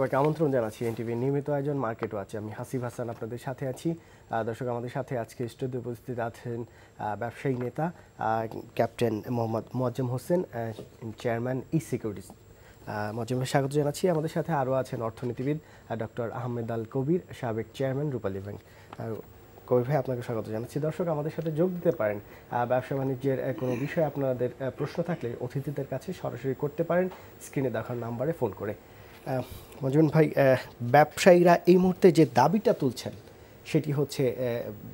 সবাইকে আমন্ত্রণ জানাচ্ছি এনটিভির নিয়মিত আয়োজন মার্কেট ওয়াচে। আমি হাসিব হাসান আপনাদের সাথে আছি। দর্শক, আমাদের সাথে আজকে স্টুডিওতে উপস্থিত আছেন ব্যবসায়ী নেতা ক্যাপ্টেন মোহাম্মদ মোয়াজ্জেম হোসেন, চেয়ারম্যান ই-সিকিউরিটিজ। মোয়াজ্জেম ভাই স্বাগত জানাচ্ছি। আমাদের সাথে আরও আছেন অর্থনীতিবিদ ডক্টর আহমেদ আল কবির, সাবেক চেয়ারম্যান রূপালী ব্যাংক। কবির ভাই, আপনাকে স্বাগত জানাচ্ছি। দর্শক, আমাদের সাথে যোগ দিতে পারেন। ব্যবসা বাণিজ্যের কোনো বিষয়ে আপনাদের প্রশ্ন থাকলে অতিথিদের কাছে সরাসরি করতে পারেন স্ক্রিনে দেখার নাম্বারে ফোন করে। মজুন ভাই, ব্যবসায়ীরা এই মুহূর্তে যে দাবিটা তুলছেন সেটি হচ্ছে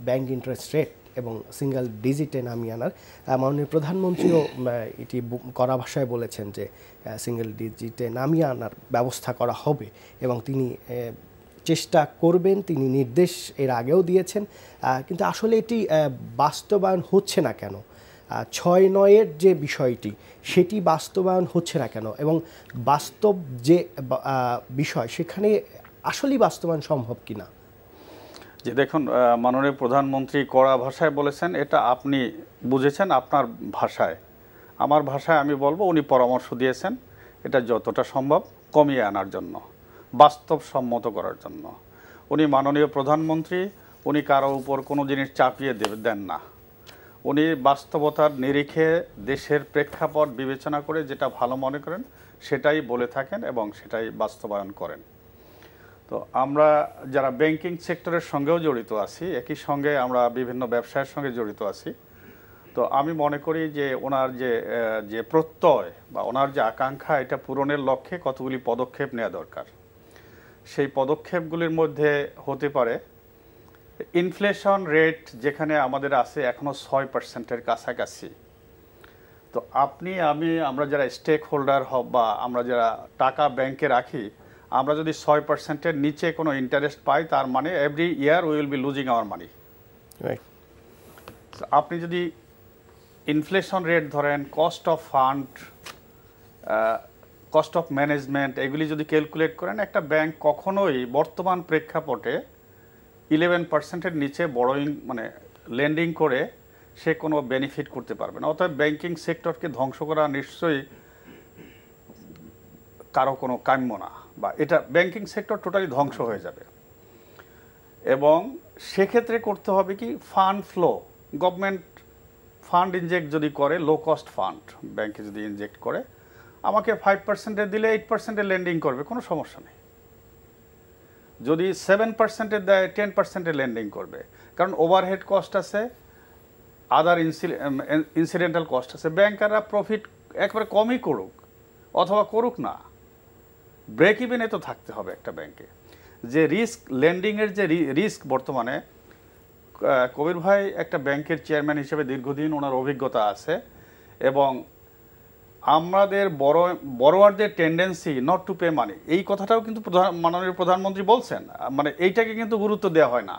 ব্যাংক ইন্টারেস্ট রেট এবং সিঙ্গেল ডিজিটে নামিয়ে আনার। মাননীয় প্রধানমন্ত্রীও এটি কড়া ভাষায় বলেছেন যে সিঙ্গেল ডিজিটে নামিয়ে আনার ব্যবস্থা করা হবে এবং তিনি চেষ্টা করবেন, তিনি নির্দেশ এর আগেও দিয়েছেন। কিন্তু আসলে এটি বাস্তবায়ন হচ্ছে না কেন? 6-9-এর যে বিষয়টি সেটি বাস্তবায়ন হচ্ছে না কেন, এবং বাস্তব যে বিষয় সেখানে আসলেই বাস্তবায়ন সম্ভব কিনা? যে দেখুন, মাননীয় প্রধানমন্ত্রী কড়া ভাষায় বলেছেন, এটা আপনি বুঝেছেন আপনার ভাষায়। আমার ভাষায় আমি বলবো, উনি পরামর্শ দিয়েছেন এটা যতটা সম্ভব কমিয়ে আনার জন্য, বাস্তবসম্মত করার জন্য। উনি মাননীয় প্রধানমন্ত্রী, উনি কারো উপর কোনো জিনিস চাপিয়ে দেন না। উনি বাস্তবতার নিরিখে দেশের প্রেক্ষাপট বিবেচনা করে যেটা ভালো মনে করেন সেটাই বলে থাকেন এবং সেটাই বাস্তবায়ন করেন। তো আমরা যারা ব্যাংকিং সেক্টরের সঙ্গেও জড়িত আছি, একই সঙ্গে আমরা বিভিন্ন ব্যবসায়ের সঙ্গে জড়িত আছি। তো আমি মনে করি যে ওনার যে প্রত্যয় বা ওনার যে আকাঙ্ক্ষা, এটা পূরণের লক্ষ্যে কতগুলি পদক্ষেপ নেওয়া দরকার। সেই পদক্ষেপগুলির মধ্যে হতে পারে ইনফ্লেশন রেট যেখানে আমাদের আছে এখনও 6%-এর কাছাকাছি। তো আমরা যারা স্টেক হোল্ডার হব বা আমরা যারা টাকা ব্যাংকে রাখি, আমরা যদি 6%-এর নিচে কোনো ইন্টারেস্ট পাই, তার মানে every year we will be losing hour মানি। আপনি যদি ইনফ্লেশন রেট ধরেন, cost of fund, cost of management, এগুলি যদি ক্যালকুলেট করেন, একটা ব্যাংক কখনোই বর্তমান প্রেক্ষাপটে 11%-এর নিচে বড়োইং মানে লেন্ডিং করে সে কোনো বেনিফিট করতে পারবে না। অতএব ব্যাংকিং সেক্টরকে ধ্বংস করা নিশ্চয়ই কারো কোনো কাম্য না, বা এটা ব্যাংকিং সেক্টর টোটালি ধ্বংস হয়ে যাবে। এবং সেক্ষেত্রে করতে হবে কি, fund flow, government fund inject যদি করে, লো কস্ট ফান্ড ব্যাংকে যদি ইনজেক্ট করে, আমাকে 5%-এর দিলে 8%-এর লেন্ডিং করবে, কোনো সমস্যা নেই। যদি 7%-এর দেয়, 10%-এর লেন্ডিং করবে, কারণ ওভারহেড কস্ট আছে, আদার ইনসিডেন্টাল কস্ট আছে। ব্যাংকাররা প্রফিট একবারে কমই করুক অথবা করুক না, ব্রেক ইভেনে তো থাকতে হবে একটা ব্যাংকে। যে রিস্ক, লেন্ডিংয়ের যে রিস্ক, বর্তমানে কবির ভাই একটা ব্যাংকের চেয়ারম্যান হিসেবে দীর্ঘদিন ওনার অভিজ্ঞতা আছে, এবং আমাদের বড়োয়ারদের টেন্ডেন্সি নট টু পে মানি, এই কথাটাও কিন্তু মাননীয় প্রধানমন্ত্রী বলছেন। মানে এইটাকে কিন্তু গুরুত্ব দেওয়া হয় না।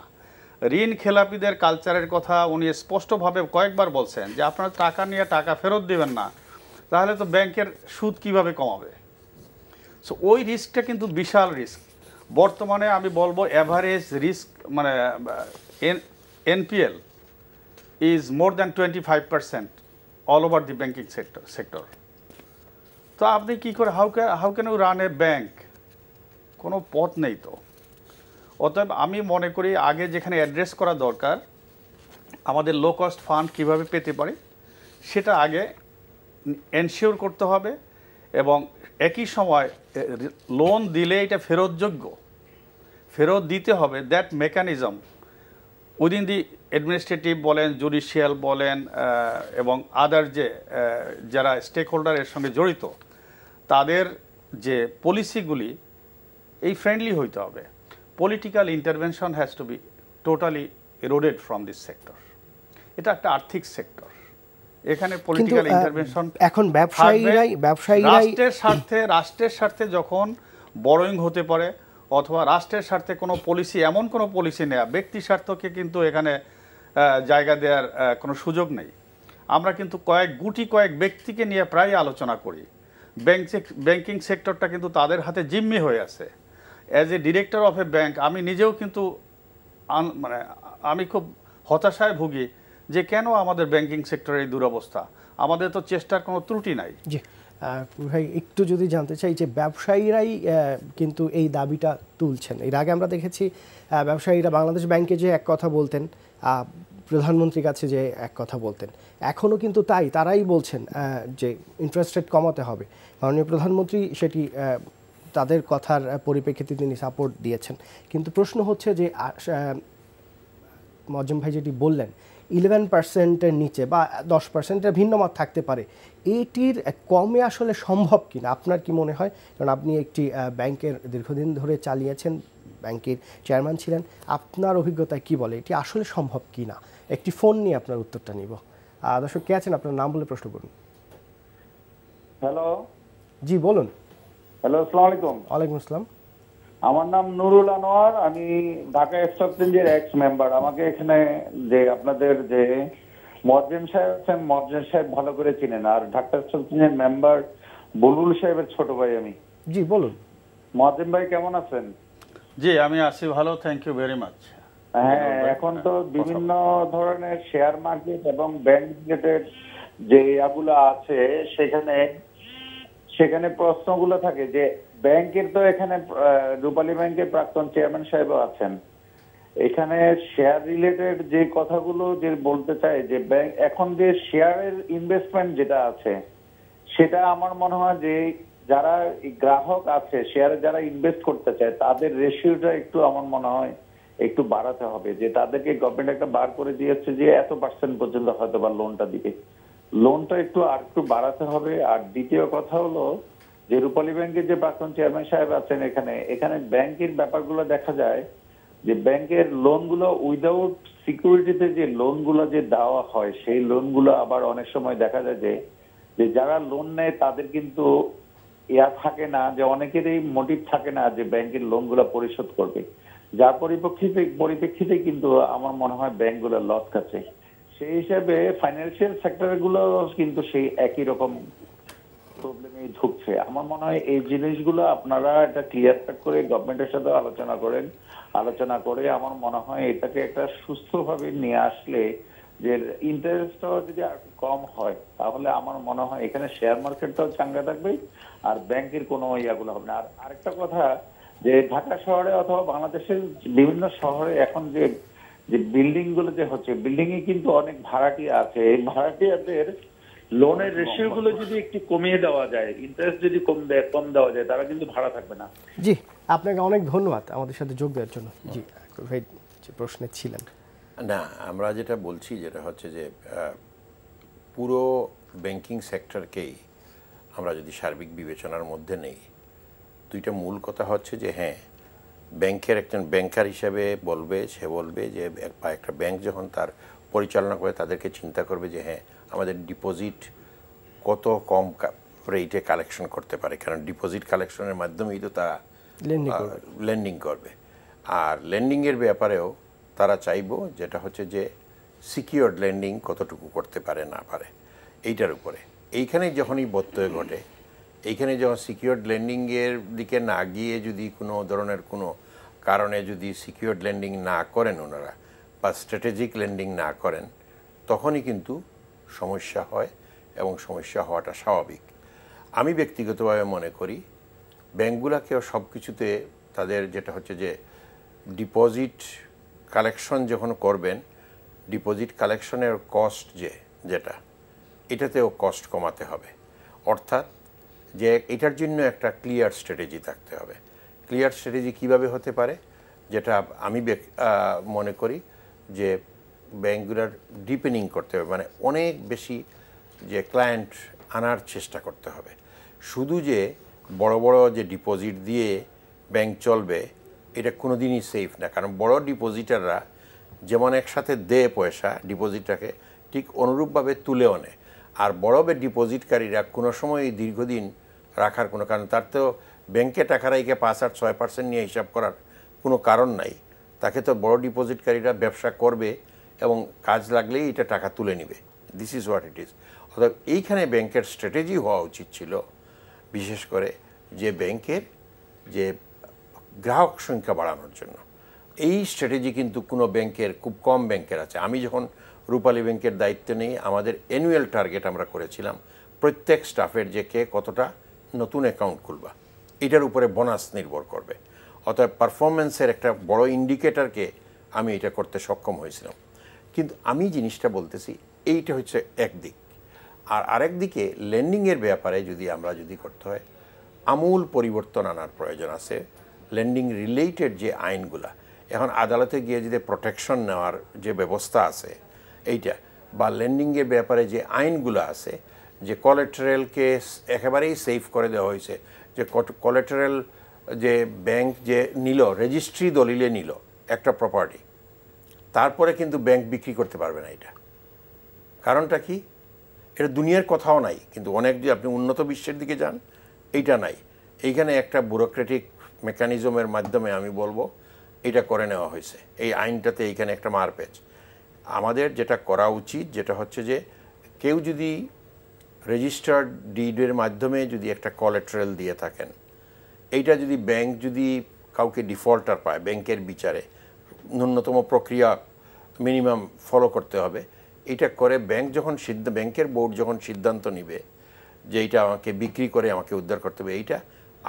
ঋণ খেলাপিদের কালচারের কথা উনি স্পষ্টভাবে কয়েকবার বলছেন যে আপনারা টাকা নিয়ে টাকা ফেরত দেবেন না, তাহলে তো ব্যাংকের সুদ কিভাবে কমাবে। সো ওই রিস্কটা কিন্তু বিশাল রিস্ক। বর্তমানে আমি বলবো অ্যাভারেজ রিস্ক মানে NPL is more than 25% all over the banking sector. তো আপনি কি করে, how can you run a bank? কোনো পথ নেই তো। অতএব আমি মনে করি আগে যেখানে অ্যাড্রেস করা দরকার, আমাদের লো কস্ট ফান্ড কীভাবে পেতে পারি সেটা আগে এনশিওর করতে হবে, এবং একই সময় লোন দিলে এটা ফেরতযোগ্য, ফেরত দিতে হবে। That mechanism within the administrative বলেন, জুডিশিয়াল বলেন, এবং আদার যারা স্টেক হোল্ডার এর সঙ্গে জড়িত, তাদের যে পলিসিগুলি এই ফ্রেন্ডলি হইতে হবে। Political intervention has to be totally eroded from this sector. এটা একটা আর্থিক সেক্টর, এখানে পলিটিক্যাল ইন্টারভেনশন এখন রাষ্ট্রের স্বার্থে যখন বড়োইং হতে পারে, অথবা রাষ্ট্রের স্বার্থে কোনো পলিসি, এমন কোনো পলিসি নেওয়া, ব্যক্তি স্বার্থকে কিন্তু এখানে জায়গা দেওয়ার কোনো সুযোগ নেই। আমরা কিন্তু কয়েক ব্যক্তিকে নিয়ে প্রায় আলোচনা করি। ব্যাংকিং সেক্টরটা কিন্তু তাদের হাতে জিম্মি হয়ে আছে। As a director of A bank আমি নিজেও কিন্তু আমি খুব হতাশায় ভুগি যে কেন আমাদের ব্যাংকিং সেক্টরের এই দুরবস্থা। আমাদের তো চেষ্টার কোনো ত্রুটি নাই। ভাই একটু যদি জানতে চাই যে ব্যবসায়ীরাই কিন্তু এই দাবিটা তুলছেন। এর আগে আমরা দেখেছি ব্যবসায়ীরা বাংলাদেশ ব্যাংকে যে এক কথা বলতেন, প্রধানমন্ত্রীর কাছে যে এক কথা বলতেন, এখনও কিন্তু তারাই বলছেন যে ইন্টারেস্ট রেট কমাতে হবে। মাননীয় প্রধানমন্ত্রী সেটি তাদের কথার পরিপ্রেক্ষিতে তিনি সাপোর্ট দিয়েছেন। কিন্তু প্রশ্ন হচ্ছে যে মজ্জেম ভাই যেটি বললেন 11%-এর নিচে বা 10%-এর ভিন্ন মত থাকতে পারে, এটির কমে আসলে সম্ভব কিনা আপনার কি মনে হয়? কারণ আপনি একটি ব্যাংকের দীর্ঘদিন ধরে চালিয়েছেন, ব্যাংকের চেয়ারম্যান ছিলেন, আপনার অভিজ্ঞতায় কি বলে এটি আসলে সম্ভব কিনা? একটি ফোন নিয়ে আপনার উত্তরটা নিব। দর্শক কে আছেন, আপনার নাম বলে প্রশ্ন করুন। হ্যালো, জি বলুন। হ্যালো, আসসালামু আলাইকুম। ওয়ালাইকুম আসসালাম। আমার নাম নুরুল আনোয়ার, আমি ঢাকা স্টক এক্সচেঞ্জের এক্স মেম্বার। আমাকে এখানে যে আপনাদের যে মজ্জেম সাহেব আছেন, মজ্জেম সাহেব ভালো করে চিনেন, আর ঢাকা স্টক এক্সচেঞ্জের মেম্বার বুলবুল সাহেবের ছোট ভাই আমি। জি বলুন। মজ্জেম ভাই কেমন আছেন? জি আমি আছি ভালো, থ্যাংক ইউ ভেরি মাচ। হ্যাঁ, এখন তো বিভিন্ন ধরনের শেয়ার মার্কেট এবং ব্যাংক রিলেটেড যে ইয়াগুলো আছে সেখানে প্রশ্নগুলো থাকে যে ব্যাংকের তো এখানে রূপালী ব্যাংকের প্রাক্তন চেয়ারম্যান সাহেবও আছেন। এখানে শেয়ার রিলেটেড যে কথাগুলো যে বলতে চাই যে ব্যাংক এখন যে শেয়ারের ইনভেস্টমেন্ট যেটা আছে সেটা আমার মনে হয় যে যারা গ্রাহক আছে শেয়ারে যারা ইনভেস্ট করতে চায় তাদের রেশিওটা একটু আমার মনে হয় একটু বাড়াতে হবে। যে তাদেরকে গভর্নমেন্ট একটা বার করে দিয়েছে যে এত পার্সেন্ট পর্যন্ত হয়তো বা লোনটা দিবে, লোনটা একটু বাড়াতে হবে। আর দ্বিতীয় কথা হলো যে রূপালী ব্যাংকের যে প্রাক্তন চেয়ারম্যান সাহেব আছেন এখানে ব্যাংকের ব্যাপারগুলো দেখা যায় যে ব্যাংকের লোনগুলো উইদাউট সিকিউরিটিতে যে লোনগুলো যে দেওয়া হয় সেই লোনগুলো আবার অনেক সময় দেখা যায় যে যারা লোন নেয় তাদের কিন্তু থাকে না, যে অনেকেরই মোটিভ থাকে না যে ব্যাংকের লোনগুলো পরিশোধ করবে, যার পরিপ্রেক্ষিতে কিন্তু আমার মনে হয় ব্যাংকগুলো লস খাচ্ছে। সেই হিসাবে ফাইন্যান্সিয়াল সেক্টর গুলো কিন্তু সেই একই রকম প্রবলেমে ঢুকছে। আমার মনে হয় এই জিনিসগুলো আপনারা এটা ক্লিয়ার কাট করে গভর্নমেন্টের সাথে আলোচনা করে আমার মনে হয় এটাকে একটা সুস্থভাবে নিয়ে আসলে যে ইন্টারেস্টটাও যদি আর কম হয় তাহলে আমার মনে হয় এখানে শেয়ার মার্কেটটাও চাঙ্গা থাকবে আর ব্যাংকের কোনো ইয়াগুলো হবে না। আর আরেকটা কথা যে ঢাকা শহরে অথবা বাংলাদেশের বিভিন্ন শহরে এখন যে বিল্ডিং গুলো যে হচ্ছে, বিল্ডিং এ কিন্তু অনেক ভাড়াটিয়া আছে। এই ভাড়াটিয়াদের লোনের রেশিও গুলো যদি একটু কমিয়ে দেওয়া যায়, ইন্টারেস্ট যদি কম দেওয়া যায়, তারা কিন্তু ভাড়া থাকবে না। জি আপনাকে অনেক ধন্যবাদ আমাদের সাথে যোগ দেওয়ার জন্য। জি ভাই যে প্রশ্নে ছিলেন। না, আমরা যেটা বলছি যেটা হচ্ছে যে পুরো ব্যাংকিং সেক্টরকেই আমরা যদি সার্বিক বিবেচনার মধ্যে নেই, দুইটা মূল কথা হচ্ছে যে হ্যাঁ, ব্যাংকের একজন ব্যাংকার হিসেবে সে বলবে যে একটা ব্যাংক যখন তার পরিচালনা করে তাদেরকে চিন্তা করবে যে হ্যাঁ আমাদের ডিপোজিট কত কম রেটে কালেকশন করতে পারে, কারণ ডিপোজিট কালেকশনের মাধ্যমেই তো তারা লেন্ডিং করবে। আর লেন্ডিংয়ের ব্যাপারেও তারা চাইবো যেটা হচ্ছে যে সিকিউরড লেন্ডিং কতটুকু করতে পারে না পারে এইটার উপরে। এইখানে যখনই ব্যত্যয় ঘটে, এইখানে যখন সিকিউরড লেন্ডিংয়ের দিকে না গিয়ে যদি কোনো ধরনের কোনো কারণে যদি সিকিউরড লেন্ডিং না করেন ওনারা বা স্ট্র্যাটেজিক লেন্ডিং না করেন, তখনই কিন্তু সমস্যা হয় এবং সমস্যা হওয়াটা স্বাভাবিক। আমি ব্যক্তিগতভাবে মনে করি ব্যাংকগুলোকেও সব কিছুতে তাদের যেটা হচ্ছে যে ডিপোজিট কালেকশন যখন করবেন, ডিপোজিট কালেকশনের কস্ট যেটা এটাতেও কস্ট কমাতে হবে। অর্থাৎ যে এটার জন্য একটা ক্লিয়ার স্ট্র্যাটেজি থাকতে হবে। ক্লিয়ার স্ট্র্যাটেজি কিভাবে হতে পারে, যেটা আমি মনে করি যে ব্যাংকগুলোর ডিপেনিং করতে হবে, মানে অনেক বেশি যে ক্লায়েন্ট আনার চেষ্টা করতে হবে। শুধু যে বড় বড় যে ডিপোজিট দিয়ে ব্যাংক চলবে এটা কোনো দিনই সেফ না, কারণ বড় ডিপোজিটাররা যেমন একসাথে দেয় পয়সা ডিপোজিটটাকে, ঠিক অনুরূপভাবে তুলেও নেয়। আর বড় ডিপোজিটকারীরা কোনো সময় দীর্ঘদিন রাখার কোনো কারণ, তার তো ব্যাংকে টাকা রাখে 5-6% নিয়ে হিসাব করার কোনো কারণ নাই। তাকে তো বড় ডিপোজিটকারীরা ব্যবসা করবে এবং কাজ লাগলেই এটা টাকা তুলে নেবে। This is what it is. অর্থাৎ এইখানে ব্যাংকের স্ট্র্যাটেজি হওয়া উচিত ছিল, বিশেষ করে যে ব্যাংকের যে গ্রাহক সংখ্যা বাড়ানোর জন্য। এই স্ট্র্যাটেজি কিন্তু কোনো ব্যাংকের, খুব কম ব্যাংকের আছে। আমি যখন রূপালী ব্যাংকের দায়িত্ব নেই, আমাদের অ্যানুয়াল টার্গেট আমরা করেছিলাম প্রত্যেক স্টাফের যে কে কতটা নতুন অ্যাকাউন্ট খুলবা এটার উপরে বোনাস নির্ভর করবে। অতএব পারফরমেন্সের একটা বড় ইন্ডিকেটরকে আমি এটা করতে সক্ষম হয়েছিলাম। কিন্তু আমি জিনিসটা বলতেছি এইটা হচ্ছে একদিক, আর আরেক দিকে লেন্ডিংয়ের ব্যাপারে আমরা যদি করতে হয় আমূল পরিবর্তন আনার প্রয়োজন আছে। লেন্ডিং রিলেটেড যে আইনগুলা এখন আদালতে গিয়ে যদি প্রোটেকশন নেওয়ার যে ব্যবস্থা আছে এইটা, বা লেন্ডিংয়ের ব্যাপারে যে আইনগুলো আছে, যে কোলাটেরালকে একেবারেই সেফ করে দেওয়া হয়েছে, যে কোলাটেরাল যে ব্যাংক যে নিল রেজিস্ট্রি দলিলে নিল একটা প্রপার্টি, তারপরে কিন্তু ব্যাংক বিক্রি করতে পারবে না। এটা কারণটা কি? এটা দুনিয়ার কথাও নাই, কিন্তু অনেক যে আপনি উন্নত বিশ্বের দিকে যান এইটা নাই। এইখানে একটা ব্যুরোক্রেটিক মেকানিজমের মাধ্যমে আমি বলবো এটা করে নেওয়া হয়েছে এই আইনটাতে। এইখানে একটা মারপ্যাচ। আমাদের যেটা করা উচিত যেটা হচ্ছে যে কেউ যদি রেজিস্টার্ড ডিডের মাধ্যমে যদি একটা কোলাটেরাল দিয়ে থাকেন, এইটা যদি ব্যাংক যদি কাউকে ডিফল্টার পায়, ব্যাংকের বিচারে ন্যূনতম প্রক্রিয়া মিনিমাম ফলো করতে হবে। এটা করে ব্যাংকের বোর্ড যখন সিদ্ধান্ত নিবে যে এইটা আমাকে বিক্রি করে আমাকে উদ্ধার করতে হবে, এইটা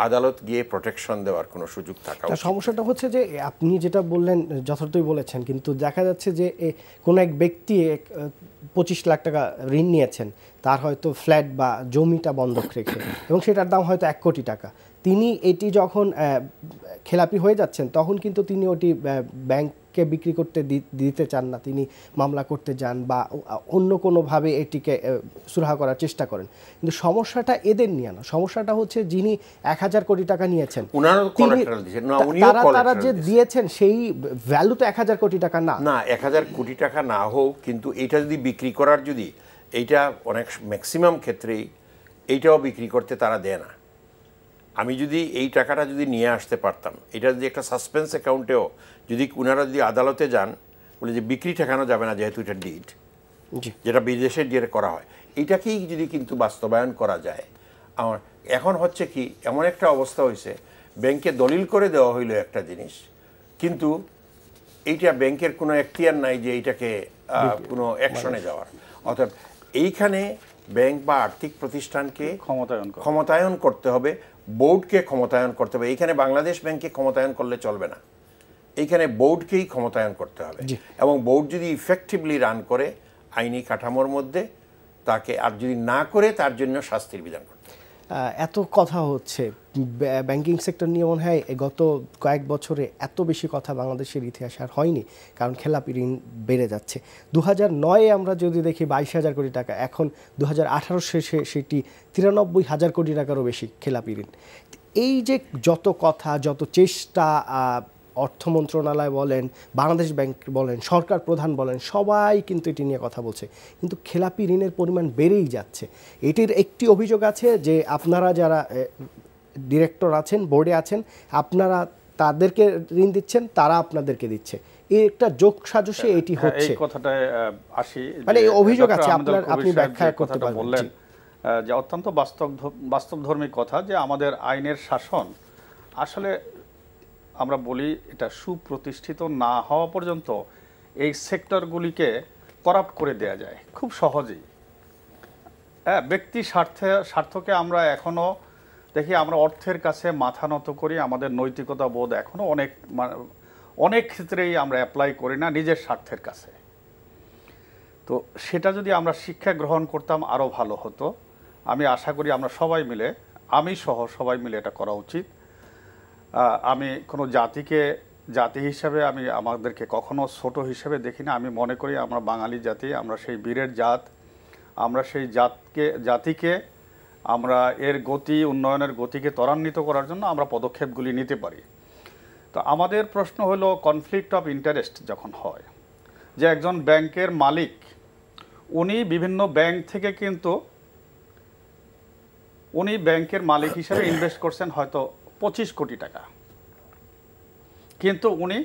আদালত গিয়ে প্রোটেকশন দেওয়ার কোনো সুযোগ থাকা উচিত। সমস্যাটা হচ্ছে যে আপনি যেটা বললেন যথার্থই বলেছেন, কিন্তু দেখা যাচ্ছে যে কোনো এক ব্যক্তি 25 লাখ টাকা ঋণ নিয়েছেন, তার হয়তো ফ্ল্যাট বা জমিটা বন্ধক রেখে, এবং সেটার দাম হয়তো 1 কোটি টাকা। তিনি এটি যখন খেলাপি হয়ে যাচ্ছেন তখন কিন্তু তিনি ওটি ব্যাংককে বিক্রি করতে দিতে চান না, তিনি মামলা করতে যান বা অন্য কোনোভাবে এটিকে সুরাহা করার চেষ্টা করেন। কিন্তু সমস্যাটা এদের নিয়ে না, সমস্যাটা হচ্ছে যিনি 1000 কোটি টাকা নিয়েছেন তারা যে দিয়েছেন সেই ভ্যালু তো 1000 কোটি টাকা না। 1000 কোটি টাকা না হোক, কিন্তু এটা যদি বিক্রি করার এইটা অনেক ম্যাক্সিমাম ক্ষেত্রেই এইটাও বিক্রি করতে তারা দেয় না। আমি যদি এই টাকাটা যদি নিয়ে আসতে পারতাম, এটা যদি একটা সাসপেন্স অ্যাকাউন্টেও যদি ওনারা যদি আদালতে যান বলে যে বিক্রি ঠেকানো যাবে না যেহেতু এটা ডিড, যেটা বিদেশের দিয়ে করা হয়, এইটাকেই যদি কিন্তু বাস্তবায়ন করা যায়। আমার এখন হচ্ছে কি এমন একটা অবস্থা হয়েছে, ব্যাংকে দলিল করে দেওয়া হইলো একটা জিনিস, কিন্তু এইটা ব্যাংকের কোনো এখতিয়ার নাই যে এইটাকে কোনো অ্যাকশনে যাওয়ার। অর্থাৎ এইখানে ব্যাংক বা আর্থিক প্রতিষ্ঠানকে ক্ষমতায়ন করতে হবে, বোর্ডকে ক্ষমতায়ন করতে হবে। এইখানে বাংলাদেশ ব্যাংককে ক্ষমতায়ন করলে চলবে না, এইখানে বোর্ডকেই ক্ষমতায়ন করতে হবে। এবং বোর্ড যদি ইফেক্টিভলি রান করে আইনি কাঠামোর মধ্যে, তাকে আর যদি না করে তার জন্য শাস্তির বিধান করতে হবে। এত কথা হচ্ছে ব্যাংকিং সেক্টর নিয়ে, মনে হয় গত কয়েক বছরে এত বেশি কথা বাংলাদেশের ইতিহাসে আর হয়নি, কারণ খেলাপি ঋণ বেড়ে যাচ্ছে। 2009-এ আমরা যদি দেখি 22,000 কোটি টাকা, এখন 2018 শেষে সেটি 93,000 কোটি টাকারও বেশি খেলাপি ঋণ। এই যে যত কথা, যত চেষ্টা, অর্থ মন্ত্রণালয় বলেন, বাংলাদেশ ব্যাংক বলেন, সরকার প্রধান বলেন, সবাই কিন্তু এটি নিয়ে কথা বলছে, কিন্তু খেলাপি ঋণের পরিমাণ বেড়েই যাচ্ছে। এটির একটি অভিযোগ আছে যে আপনারা যারা ডিরেক্টর আছেন, বোর্ডে আছেন, আপনারা তাদেরকে ঋণ দিচ্ছেন, তারা আপনাদেরকে দিচ্ছে। এই একটা যোগ সাজসে এটি হচ্ছে। এই কথাটায় আসি, মানে এই অভিযোগ আছে, আপনি ব্যাখ্যা করতে বললেন যে অত্যন্ত বাস্তবধর্মী কথা, যে আমাদের আইনের শাসন আসলে আমরা বলি এটা সুপ্রতিষ্ঠিত না হওয়া পর্যন্ত এই সেক্টরগুলিকে করাপ্ট করে দেয়া যায় খুব সহজেই। হ্যাঁ, ব্যক্তি স্বার্থকে আমরা এখনো দেখি, আমরা অর্থের কাছে মাথা নত করি, আমাদের নৈতিকতা বোধ এখনো অনেক ক্ষেত্রেই আমরা অ্যাপ্লাই করি না নিজের স্বার্থের কাছে। তো সেটা যদি আমরা শিক্ষা গ্রহণ করতাম আরও ভালো হতো। আমি আশা করি আমরা সবাই মিলে, আমি সহ সবাই মিলে এটা করা উচিত। আমি কোনো জাতি হিসাবে আমি আমাদেরকে কখনো ছোট হিসেবে দেখি না। আমি মনে করি আমরা বাঙালি জাতি, আমরা সেই বীরের জাত, আমরা সেই জাতিকে আমরা এর উন্নয়নের গতিকে ত্বরান্বিত করার জন্য আমরা পদক্ষেপগুলি নিতে পারি। তো আমাদের প্রশ্ন হলো, কনফ্লিক্ট অফ ইন্টারেস্ট যখন হয়, যে একজন ব্যাংকের মালিক উনি বিভিন্ন ব্যাংক থেকে কিন্তু উনি ব্যাংকের মালিক হিসেবে ইনভেস্ট করছেন হয়তো 25 কোটি টাকা, কিন্তু উনি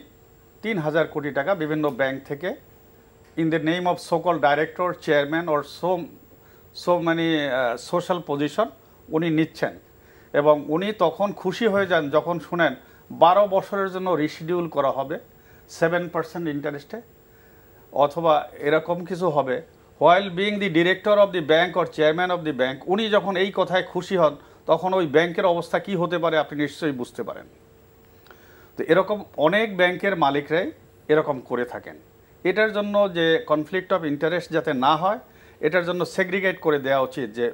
3,000 কোটি টাকা বিভিন্ন ব্যাংক থেকে in the name of so-called director, chairman or so many social position উনি নিচ্ছেন। এবং উনি তখন খুশি হয়ে যান যখন শুনেন 12 বছরের জন্য রিশিডিউল করা হবে 7% ইন্টারেস্টে, অথবা এরকম কিছু হবে while being the director of the bank or chairman of the bank, উনি যখন এই কথায় খুশি হন তখন ওই ব্যাংকের অবস্থা কি হতে পারে আপনি নিশ্চয়ই বুঝতে পারেন। তো এরকম অনেক ব্যাংকের মালিকরাই এরকম করে থাকেন। এটার জন্য যে কনফ্লিক্ট অফ ইন্টারেস্ট যাতে না হয়, এটার জন্য সেগ্রিগেট করে দেওয়া উচিত যে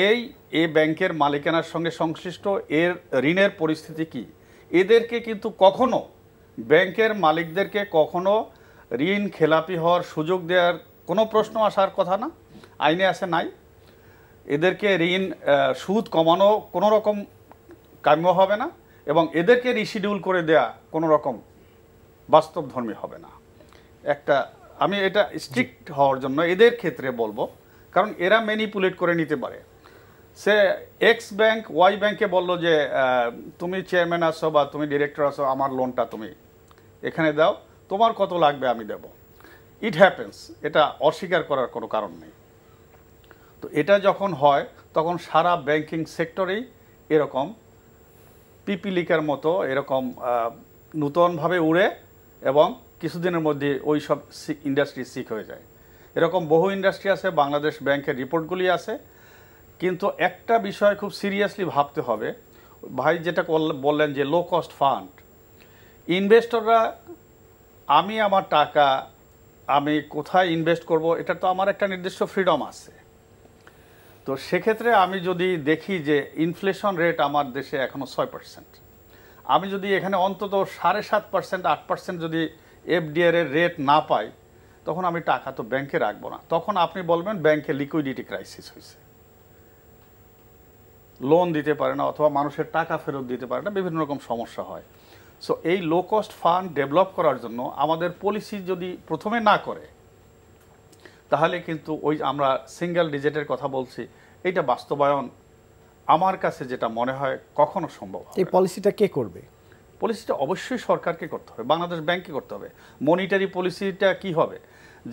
এই ব্যাংকের মালিকানার সঙ্গে সংশ্লিষ্ট এর ঋণের পরিস্থিতি কি। এদেরকে কিন্তু কখনো ব্যাংকের মালিকদেরকে কখনো ঋণ খেলাপি হওয়ার সুযোগ দেওয়ার কোনো প্রশ্ন আসার কথা না, আইনে আছে নাই। এদেরকে ঋণ সুদ কমানো কোনো রকম কাম্য হবে না, এবং এদেরকে রিশিডিউল করে দেয়া কোনো রকম বাস্তবধর্মী হবে না। আমি এটা স্ট্রিক্ট হওয়ার জন্য এদের ক্ষেত্রে বলবো, কারণ এরা ম্যানিপুলেট করে নিতে পারে। সে এক্স ব্যাংক ওয়াই ব্যাংকে বললো যে তুমি চেয়ারম্যান আসো বা তুমি ডিরেক্টর আসো, আমার লোনটা তুমি এখানে দাও, তোমার কত লাগবে আমি দেব। ইট হ্যাপেন্স, এটা অস্বীকার করার কোনো কারণ নেই। তো এটা যখন হয় তখন সারা ব্যাংকিং সেক্টরেই এরকম পিপিলিকার মতো এরকম নূতনভাবে উড়ে এবং কিছুদিনের মধ্যে ওই সব ইন্ডাস্ট্রি সিক হয়ে যায়। এরকম বহু ইন্ডাস্ট্রি আছে, বাংলাদেশ ব্যাংকের রিপোর্টগুলি আছে। কিন্তু একটা বিষয় খুব সিরিয়াসলি ভাবতে হবে, ভাই যেটা বললেন যে লো কস্ট ফান্ড, ইনভেস্টররা আমি আমার টাকা আমি কোথায় ইনভেস্ট করব, এটা তো আমার একটা নির্দিষ্ট ফ্রিডম আছে। তো সেক্ষেত্রে আমি যদি দেখি যে ইনফ্লেশন রেট আমার দেশে এখনও 6%, আমি যদি এখানে অন্তত 7.5%, 8% যদি এফডিআর এর রেট না পাই, তখন আমি টাকা তো ব্যাংকে রাখবো না। তখন আপনি বলবেন ব্যাংকে লিকুইডিটি ক্রাইসিস হয়েছে, লোন দিতে পারে না অথবা মানুষের টাকা ফেরত দিতে পারে না, বিভিন্ন রকম সমস্যা হয়। সো এই লো কস্ট ফান্ড ডেভেলপ করার জন্য আমাদের পলিসি যদি প্রথমে না করে, তাহলে কিন্তু ওই আমরা সিঙ্গেল ডিজিটের কথা বলছি, এইটা বাস্তবায়ন আমার কাছে যেটা মনে হয় কখনো সম্ভব হবে না। এই পলিসিটা কে করবে? পলিসিটা অবশ্যই সরকারকে করতে হবে, বাংলাদেশ ব্যাংককে করতে হবে। মনিটারি পলিসিটা কি হবে,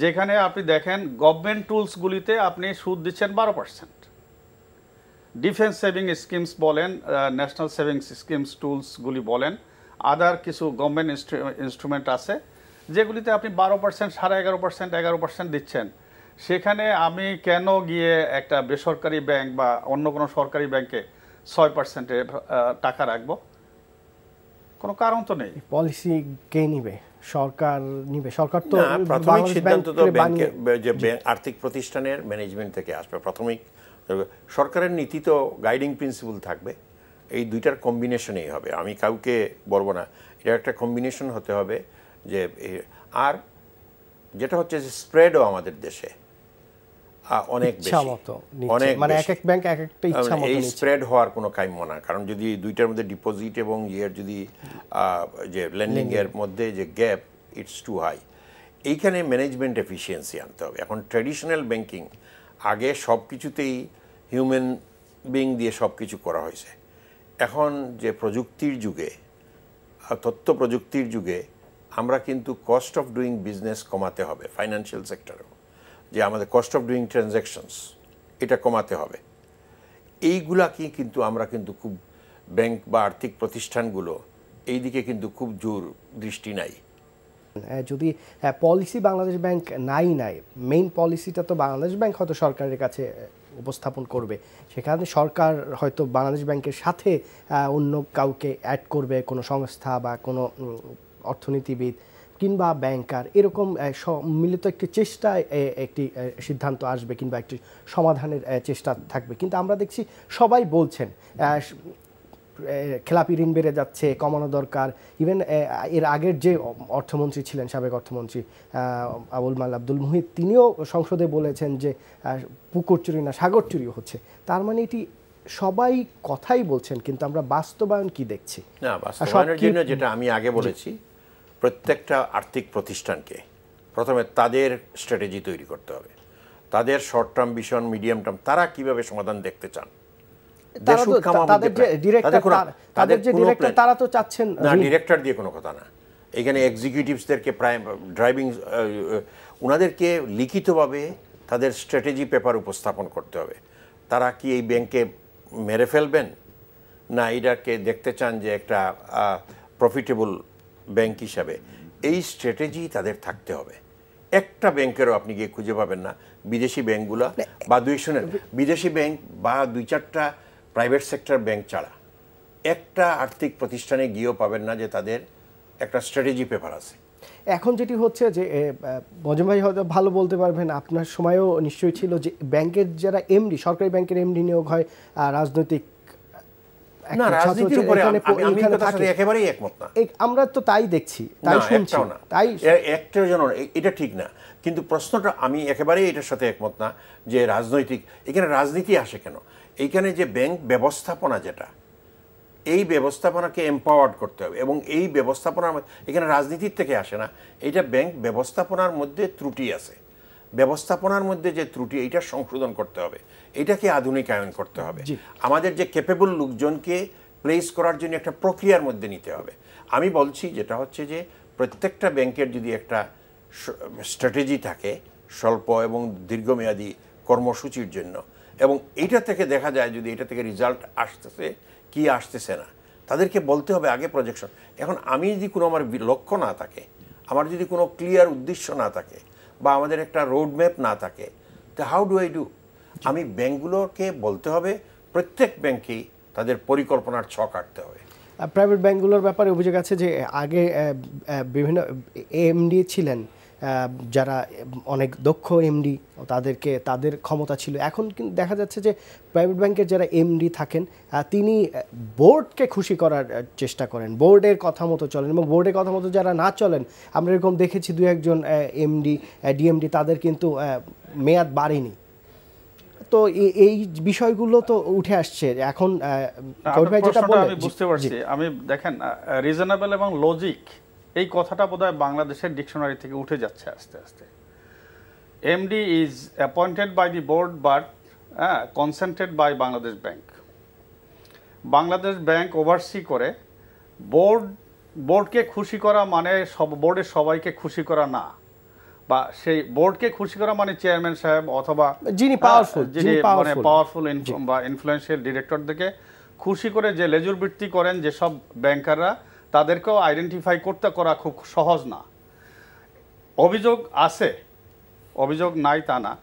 যেখানে আপনি দেখেন গভর্নমেন্ট টুলসগুলিতে আপনি সুদ দিচ্ছেন 12%, ডিফেন্স সেভিং স্কিমস বলেন, ন্যাশনাল সেভিংস স্কিমস টুলসগুলি বলেন, আদার কিছু গভর্নমেন্ট ইনস্ট্রুমেন্ট আছে যেগুলিতে আপনি 12%, 11.5%, 11% দিচ্ছেন। সেখানে আমি কেন গিয়ে একটা বেসরকারি ব্যাংক বা অন্য কোনো সরকারি ব্যাংকে 6% টাকা রাখবো? কোনো কারণ তো নেই। পলিসি কে নিবে? সরকার নিবে? সরকার তো প্রাথমিক সিদ্ধান্ত তো ব্যাংকের যে আর্থিক প্রতিষ্ঠানের ম্যানেজমেন্ট থেকে আসবে। প্রাথমিক সরকারের নীতি তো গাইডিং প্রিন্সিপাল থাকবে, এই দুইটার কম্বিনেশনেই হবে। আমি কাউকে বলবো না, এটা একটা কম্বিনেশন হতে হবে। যে আর যেটা হচ্ছে যে স্প্রেডও আমাদের দেশে অনেক বেশি, অনেক মানে এক এক ব্যাংক এক একটা ইচ্ছা মতো এই স্প্রেড হওয়ার কোনো কাম্য না। কারণ যদি দুইটার মধ্যে ডিপোজিট এবং ইয়ের যদি যে লেন্ডিং এর মধ্যে যে গ্যাপ, ইটস টু হাই। এইখানে ম্যানেজমেন্ট এফিসিয়েন্সি আনতে হবে। এখন ট্র্যাডিশনাল ব্যাংকিং আগে সব কিছুতেই হিউম্যান বিং দিয়ে সব কিছু করা হয়েছে। এখন যে প্রযুক্তির যুগে, তথ্য প্রযুক্তির যুগে, আমরা কিন্তু কস্ট অফ ডুইং বিজনেস কমাতে হবে। ফাইন্যান্সিয়াল সেক্টরেও যে আমাদের কস্ট অফ ডুইং ট্রানজ্যাকশনস, এটা কমাতে হবে। এইগুলাকে কিন্তু আমরা কিন্তু খুব ব্যাংক বা আর্থিক প্রতিষ্ঠানগুলো এই দিকে কিন্তু খুব জোর দৃষ্টি নাই। যদি পলিসি বাংলাদেশ ব্যাংক নাই মেইন পলিসিটা তো বাংলাদেশ ব্যাংক হয়তো সরকারের কাছে উপস্থাপন করবে, সেখানে সরকার হয়তো বাংলাদেশ ব্যাংকের সাথে অন্য কাউকে অ্যাড করবে, কোনো সংস্থা বা কোনো অর্থনীতিবিদ কিংবা ব্যাংকার, এরকম মিলিত একটি চেষ্টায় একটি সিদ্ধান্ত আসবে কিংবা একটি সমাধানের চেষ্টা থাকবে। কিন্তু আমরা দেখছি সবাই বলছেন খেলাপি ঋণ বেড়ে যাচ্ছে, কমানো দরকার। ইভেন এর আগের যে অর্থমন্ত্রী ছিলেন, সাবেক অর্থমন্ত্রী আবুল মাল আব্দুল মুহিত, তিনিও সংসদে বলেছেন যে পুকুর চুরি না সাগর চুরি হচ্ছে। তার মানে এটি সবাই কথাই বলছেন, কিন্তু আমরা বাস্তবায়ন কি দেখছি না। বাস্তবায়নের জন্য যেটা আমি আগে বলেছি, প্রত্যেকটা আর্থিক প্রতিষ্ঠানকে প্রথমে তাদের স্ট্র্যাটেজি তৈরি করতে হবে। তাদের short term vision, medium term, তারা কিভাবে সমাধান দেখতে চান। তারা তো চাচ্ছেন না, ডিরেক্টর দিয়ে কোনো কথা না। এখানে এক্সিকিউটিভসদেরকে প্রায় ড্রাইভিং, ওনাদেরকে লিখিতভাবে তাদের স্ট্র্যাটেজি পেপার উপস্থাপন করতে হবে। তারা কি এই ব্যাংকে মেরে ফেলবেন, না এটাকে দেখতে চান যে একটা প্রফিটেবল ব্যাংক হিসাবে, এই স্ট্র্যাটেজি তাদের থাকতে হবে। একটা ব্যাংকেরও আপনি গিয়ে খুঁজে পাবেন না, বিদেশি ব্যাংকগুলো বা বিদেশি ব্যাংক বা 2-4টা প্রাইভেট সেক্টর ব্যাংক ছাড়া একটা আর্থিক প্রতিষ্ঠানে গিয়েও পাবেন না যে তাদের একটা স্ট্র্যাটেজি পেপার আছে। এখন যেটি হচ্ছে যে মজুম ভাই হয়তো ভালো বলতে পারবেন, আপনার সময়ও নিশ্চয়ই ছিল যে ব্যাংকের যারা এমডি, সরকারি ব্যাংকের এমডি নিয়োগ হয় রাজনৈতিক, না রাজনীতির উপরে আমি কথার সাথে একেবারেই একমত না। আমরা তো তাই দেখছি, তাই শুনছি, তাই একটাও যেন এটা ঠিক না। কিন্তু প্রশ্নটা আমি একেবারেই এটার সাথে একমত না যে রাজনৈতিক, এখানে রাজনীতি আসে কেন? এইখানে যে ব্যাংক ব্যবস্থাপনা, যেটা এই ব্যবস্থাপনাকে এম্পাওয়ার্ড করতে হবে এবং এই ব্যবস্থাপনার এখানে রাজনীতির থেকে আসে না। এটা ব্যাংক ব্যবস্থাপনার মধ্যে ত্রুটি আছে, ব্যবস্থাপনার মধ্যে যে ত্রুটি এটা সংশোধন করতে হবে, এটাকে আধুনিকায়ন করতে হবে। আমাদের যে ক্যাপেবল লোকজনকে প্লেস করার জন্য একটা প্রক্রিয়ার মধ্যে নিতে হবে। আমি বলছি যেটা হচ্ছে যে প্রত্যেকটা ব্যাংকের যদি একটা স্ট্র্যাটেজি থাকে স্বল্প এবং দীর্ঘমেয়াদী কর্মসূচির জন্য, এবং এইটা থেকে দেখা যায় যদি এটা থেকে রেজাল্ট আসতেছে কি আসতেছে না, তাদেরকে বলতে হবে আগে প্রজেকশন। এখন আমি যদি কোনো আমার লক্ষ্য না থাকে, আমার যদি কোনো ক্লিয়ার উদ্দেশ্য না থাকে, বা আমাদের একটা রোড ম্যাপ না থাকে, তো হাউ ডু আই ডু? আমি ব্যাংকগুলোকে বলতে হবে প্রত্যেক ব্যাংকেই তাদের পরিকল্পনার ছক আঁটতে হবে। প্রাইভেট ব্যাংকগুলোর ব্যাপারে অভিযোগ আছে যে আগে বিভিন্ন এমডি ছিলেন যারা অনেক দক্ষ এমডি, তাদের ক্ষমতা ছিল। এখন কিন্তু দেখা যাচ্ছে যে প্রাইভেট ব্যাংকের যারা এমডি থাকেন তিনি বোর্ডকে খুশি করার চেষ্টা করেন, বোর্ডের কথা মতো চলেন, এবং বোর্ডের কথা মতো যারা না চলেন, আমরা এরকম দেখেছি 2-1 এমডি ডিএমডি তাদের কিন্তু মেয়াদ বাড়েনি। তো এই বিষয়গুলো তো উঠে আসছে এখন। আমি বুঝতে পারছি, আমি দেখেন রিজনেবল এবং লজিক এই কথাটা বোধহয় বাংলাদেশের ডিকশনারি থেকে উঠে যাচ্ছে আস্তে আস্তে। MD is appointed by the board but consented by Bangladesh bank. Bangladesh bank oversee করে। বোর্ডকে খুশি করা মানে বোর্ডের সবাইকে খুশি করা না, বা সেই বোর্ডকে খুশি করা মানে চেয়ারম্যান সাহেব অথবা যিনি পাওয়ারফুল বা ইনফ্লুয়েন্সিয়াল ডিরেক্টরদেরকে খুশি করে যে লেজুর বৃত্তি করেন যেসব ব্যাংকাররা, তাদেরকেও আইডেন্টিফাই করা খুব সহজ না। অভিযোগ আছে, অভিযোগ নাই তা না,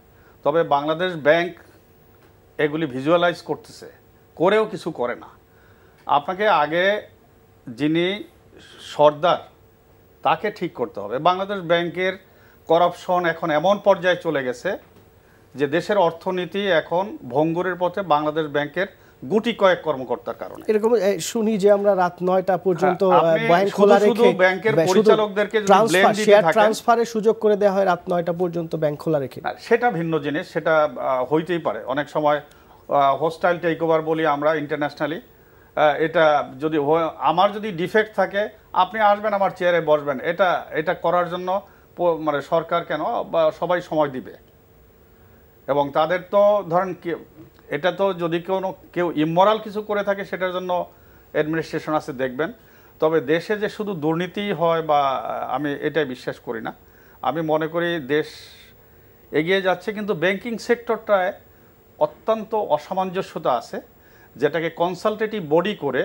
তবে বাংলাদেশ ব্যাংক এগুলি ভিজুয়ালাইজ করতেছে, করেও কিছু করে না। আপনাকে আগে যিনি সর্দার তাকে ঠিক করতে হবে। বাংলাদেশ ব্যাংকের করাপশন এখন এমন পর্যায়ে চলে গেছে যে দেশের অর্থনীতি এখন ভঙ্গুরের পথে বাংলাদেশ ব্যাংকের গুটি কয়েক কর্মকর্তার কারণে। এরকম শুনি যে আমরা রাত 9টা পর্যন্ত ব্যাংক খোলা রেখে ব্যাংকের পরিচালকদেরকে যদি ব্লেম দিতে থাকেন, ট্রান্সফারের সুযোগ করে দেওয়া হয় রাত 9টা পর্যন্ত ব্যাংক খোলা রেখে, সেটা ভিন্ন জিনিস, সেটা হইতেই পারে। অনেক সময় হোস্টাইল টেক ওভার বলি আমরা ইন্টারন্যাশনালি। এটা যদি আমার যদি ডিফেক্ট থাকে, আপনি আসবেন আমার চেয়ারে বসবেন, এটা করার জন্য মানে সরকার কেন বা সবাই সময় দিবে। এবং তাদের তো ধরেন এটা তো যদি কেউ ইমোরাল কিছু করে থাকে সেটার জন্য অ্যাডমিনিস্ট্রেশন আছে দেখবেন। তবে দেশে যে শুধু দুর্নীতি হয় বা আমি এটাই বিশ্বাস করি না। আমি মনে করি দেশ এগিয়ে যাচ্ছে, কিন্তু ব্যাংকিং সেক্টরটায় অত্যন্ত অসামঞ্জস্যতা আছে, যেটাকে কনসালটেটিভ বডি করে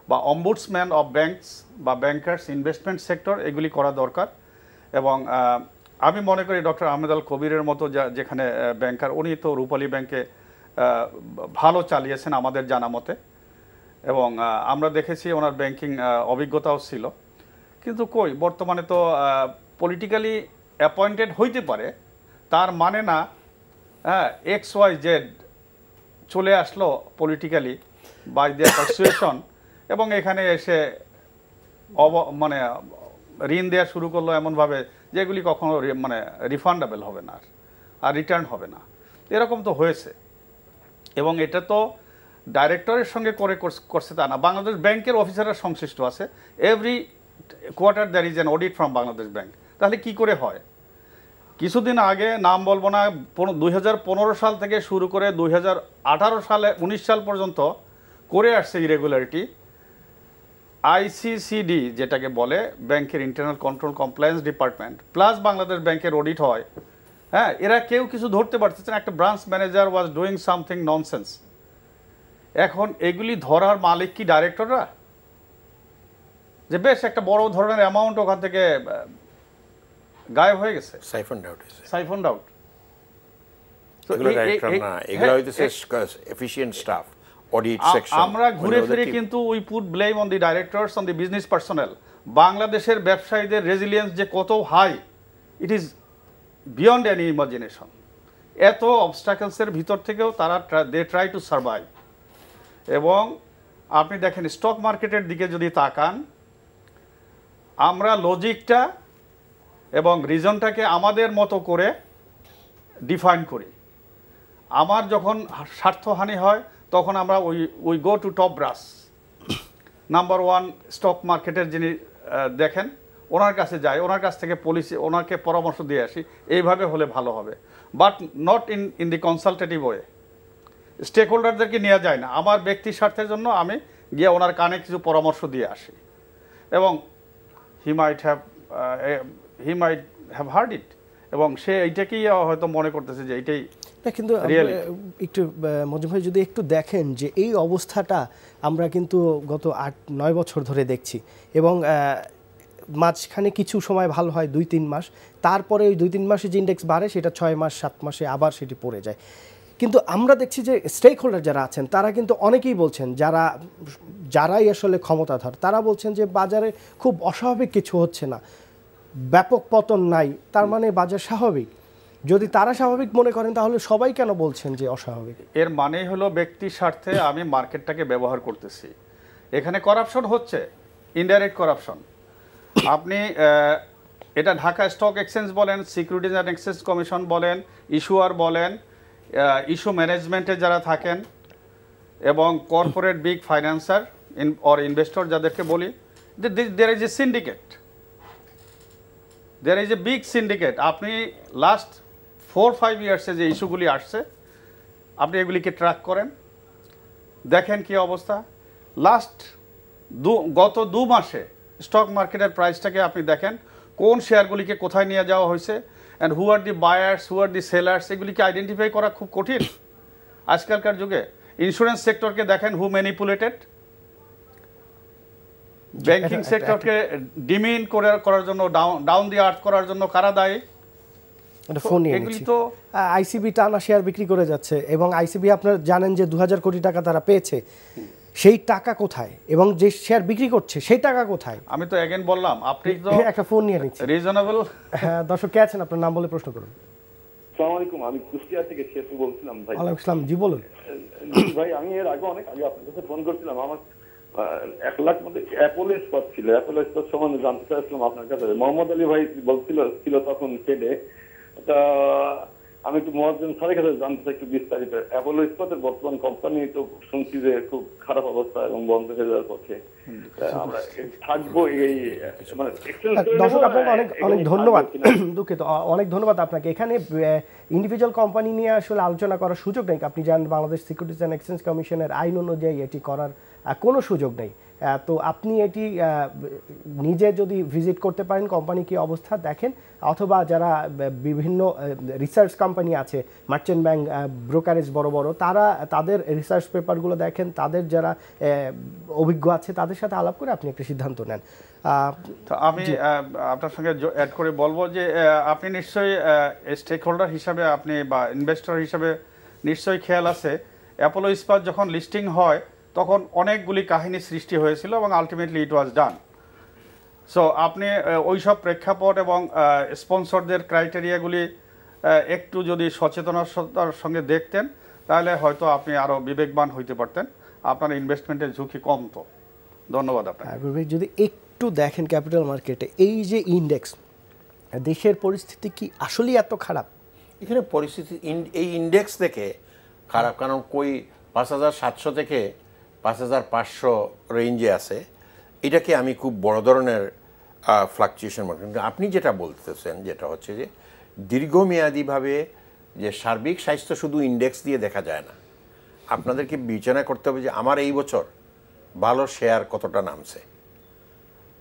বা অম্বুডসম্যান অফ ব্যাংকস বা ব্যাংকার্স ইনভেস্টমেন্ট সেক্টর এগুলি করা দরকার। এবং আমি মনে করি ডক্টর আহমেদ আল কবিরের মতো যেখানে ব্যাংকার, উনি তো রূপালী ব্যাংকে ভালো চালিয়েছেন আমাদের জানা মতে, এবং আমরা দেখেছি ওনার ব্যাংকিং অভিজ্ঞতাও ছিল। কিন্তু বর্তমানে তো পলিটিক্যালি অ্যাপয়েন্টেড হইতে পারে, তার মানে না XYZ চলে আসলো পলিটিক্যালি বাই দেয়ার পারসুয়েশন, এবং এখানে এসে মানে ঋণ দেওয়া শুরু করলো এমনভাবে যেগুলি কখনো মানে রিফান্ডেবল হবে না আর রিটার্ন হবে না। এরকম তো হয়েছে, এবং এটা তো ডাইরেক্টরের সঙ্গে করছে তা না, বাংলাদেশ ব্যাংকের অফিসাররা সংশ্লিষ্ট আছে। Every quarter there is an audit from Bangladesh Bank. তাহলে কি করে হয়? কিছুদিন আগে, নাম বলবো না, 2015 সাল থেকে শুরু করে 2018 সালে 19 সাল পর্যন্ত করে আসছে ইরেগুলারিটি। ICCD যেটাকে বলে ব্যাংকের internal control compliance department plus Bangladesh ব্যাংকের অডিট হয়। হ্যাঁ, এরা কেউ কিছু ধরতে পারতেছে না। একটা branch manager was doing something nonsense. এখন এগুলি ধরার মালিক কি ডাইরেক্টররা? যে বেশ একটা বড় ধরনের অ্যামাউন্ট ওখান থেকে গায়েব হয়ে গেছে, সাইফন্ড আউট হয়েছে। সাইফন্ড আউট। এগুলো ডাইরেক্টর না, এগুলো হইতেছে এফিশিয়েন্ট স্টাফ, অডিট সেকশন। আমরা ঘুরে ফিরে কিন্তু we put blame on the directors, on the business personal. বাংলাদেশের ব্যবসায়ীদের রেজিলিয়েন্স যে কত high, it is beyond any imagination. এত অবস্টাকেলসের ভিতর থেকেও তারা দে ট্রাই টু সার্ভাইভ। এবং আপনি দেখেন স্টক মার্কেটের দিকে যদি তাকান, আমরা লজিকটা এবং রিজনটাকে আমাদের মতো করে ডিফাইন করি। আমার যখন স্বার্থহানি হয় তখন আমরা we go to top brass, number one stock মার্কেটের যিনি দেখেন ওনার কাছে যাই, ওনার কাছ থেকে পলিসি, ওনাকে পরামর্শ দিয়ে আসি এইভাবে হলে ভালো হবে, but not in the consultative way. স্টেক হোল্ডারদেরকে নেওয়া যায় না, আমার ব্যক্তি স্বার্থের জন্য আমি গিয়ে ওনার কানে কিছু পরামর্শ দিয়ে আসি, এবং হি মাইট হ্যাভ হার্ড ইট, এবং সে এইটাকেই হয়তো মনে করতেছে যে এইটাই। কিন্তু একটু মজুম ভাই যদি একটু দেখেন যে এই অবস্থাটা আমরা কিন্তু গত 8-9 বছর ধরে দেখছি, এবং মাঝখানে কিছু সময় ভালো হয় 2-3 মাস, তারপরে ওই 2-3 মাসে যে ইন্ডেক্স বাড়ে সেটা 6 মাস 7 মাসে আবার সেটি পড়ে যায়। কিন্তু আমরা দেখছি যে স্টেক হোল্ডার যারা আছেন তারা কিন্তু অনেকেই বলছেন, যারাই আসলে ক্ষমতাধর তারা বলছেন যে বাজারে খুব অস্বাভাবিক কিছু হচ্ছে না, ব্যাপক পতন নাই, তার মানে বাজার স্বাভাবিক। যদি তারা স্বাভাবিক মনে করেন তাহলে সবাই কেন বলছেন যে অস্বাভাবিক? এর মানে হলো ব্যক্তি স্বার্থে আমি মার্কেটটাকে ব্যবহার করতেছি। এখানে করাপশন হচ্ছে, ইনডাইরেক্ট করাপশন। আপনি এটা ঢাকা স্টক এক্সচেঞ্জ বলেন, সিকিউরিটিজ অ্যান্ড এক্সচেঞ্জ কমিশন বলেন, ইস্যুয়ার বলেন, ইস্যু ম্যানেজমেন্টে যারা থাকেন, এবং corporate big financier or investor যাদেরকে বলি, there is a syndicate, there is a big syndicate. আপনি লাস্ট 4-5 ইয়ার্সে যে ইস্যুগুলি আসছে আপনি এগুলিকে ট্র্যাক করেন, দেখেন কি অবস্থা। গত 2 মাসে স্টক মার্কেটের প্রাইসটাকে আপনি দেখেন, কোন শেয়ারগুলিকে কোথায় নিয়ে যাওয়া হয়েছে, and who are the buyers, who are the sellers, এগুলিকে আইডেন্টিফাই করা খুব কঠিন আজকালকার যুগে। ইন্স্যুরেন্স সেক্টরকে দেখেন, হু ম্যানিপুলেটেড। ব্যাংকিং সেক্টরকে ডিমিন করার জন্য, ডাউন দি আর্থ করার জন্য কারা দায়ী? এগুলি তো আইসিবি টানা শেয়ার বিক্রি করে যাচ্ছে, এবং আইসিবি আপনারা জানেন যে 2000 কোটি টাকা তারা পেয়েছে, সেই টাকা কোথায়, এবং যে শেয়ার বিক্রি করছে সেই টাকা কোথায়? আমি তো এগেন বললাম, আপনি তো একটা ফোন নিয়ে নিচ্ছেন। রিজনেবল। দর্শক কে আছেন, আপনার নাম বলে প্রশ্ন করুন। আসসালামু আলাইকুম, আমি কুষ্টিয়া থেকে শেফু বলছিলাম ভাই। ওয়ালাইকুম আসসালাম, জি বলুন। ভাই আমি এর আগে অনেক আগে আপনার কাছে ফোন করছিলাম, আমার 1 লাখ মধ্যে অ্যাপোলো স্পট ছিল, অ্যাপোলো স্পট সম্বন্ধে জানতে চাইছিলাম আপনার কাছে। মোহাম্মদ আলী ভাই ছিল তখন ছেলে, তা আমি একটু মহাজন স্যারের কাছে জানতে চাই একটু বিস্তারিত। অ্যাপোলো স্পটের বর্তমান কোম্পানি তো শুনছি যে খুব খারাপ অবস্থা এবং বন্ধ হয়ে যাওয়ার পথে, আমরা থাকবো এই মানে দর্শক আপনাকে অনেক অনেক ধন্যবাদ, দুঃখিত, অনেক ধন্যবাদ আপনাকে। এখানে ইন্ডিভিজুয়াল কোম্পানি নিয়ে আসলে আলোচনা করার সুযোগ নেই। আপনি জানেন বাংলাদেশ সিকিউরিটিজ অ্যান্ড এক্সচেঞ্জ কমিশনের আইন অনুযায়ী এটি করার কোনো সুযোগ নেই। তো আপনি এটি নিজে যদি ভিজিট করতে পারেন, কোম্পানি কি অবস্থা দেখেন, অথবা যারা বিভিন্ন রিসার্চ কোম্পানি আছে, মার্চেন্ট ব্যাংক, ব্রোকারেজ বড় বড়, তারা তাদের রিসার্চ পেপারগুলো দেখেন, তাদের যারা অভিজ্ঞ আছে তাদের সাথে আলাপ করে আপনি একটা সিদ্ধান্ত নেন। তো আমি আপনার সঙ্গে অ্যাড করে বলবো যে আপনি নিশ্চয়ই স্টেক হোল্ডার হিসাবে আপনি বা ইনভেস্টর হিসাবে নিশ্চয়ই খেয়াল আছে, অ্যাপোলো ইস্পাত যখন লিস্টিং হয় তখন অনেকগুলি কাহিনী সৃষ্টি হয়েছিল, এবং আলটিমেটলি ইট ওয়াজ ডান। সো আপনি ওইসব প্রেক্ষাপট এবং স্পন্সরদের ক্রাইটেরিয়াগুলি একটু যদি সচেতনতার সঙ্গে দেখতেন তাহলে হয়তো আপনি আরও বিবেকবান হইতে পারতেন, আপনার ইনভেস্টমেন্টের ঝুঁকি কমতো। ধন্যবাদ আপনাকে। যদি একটু দেখেন ক্যাপিটাল মার্কেটে এই যে ইন্ডেক্স, দেশের পরিস্থিতি কি আসলেই এত খারাপ? এখানে পরিস্থিতি এই ইন্ডেক্স থেকে খারাপ, কারণ কই 5700 থেকে 5500 রেঞ্জে আছে, এটাকে আমি খুব বড় ধরনের ফ্লাকচুয়েশন মনে করি। আপনি যেটা বলতেছেন যেটা হচ্ছে যে দীর্ঘমেয়াদীভাবে যে সার্বিক স্বাস্থ্য শুধু ইন্ডেক্স দিয়ে দেখা যায় না, আপনাদেরকে বিবেচনা করতে হবে যে আমার এই বছর ভালো শেয়ার কতটা নামছে,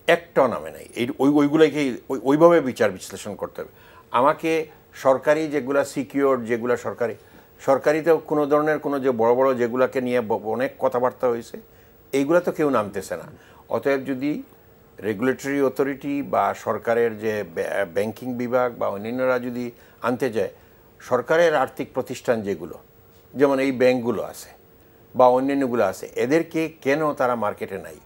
একটাও নামে নাই, ওইগুলোকে ওইভাবে বিচার বিশ্লেষণ করতে হবে আমাকে। সরকারি যেগুলো সিকিউর, যেগুলো সরকারিতেও কোনো ধরনের কোনো যে বড় বড় যেগুলোকে নিয়ে অনেক কথাবার্তা হয়েছে, এইগুলো তো কেউ নামতেছে না। অতএব যদি রেগুলেটরি অথরিটি বা সরকারের যে ব্যাংকিং বিভাগ বা অন্যান্যরা যদি আনতে যায়, সরকারের আর্থিক প্রতিষ্ঠান যেগুলো, যেমন এই ব্যাংকগুলো আছে বা অন্যান্যগুলো আছে, এদেরকে কেন তারা মার্কেটে নাই,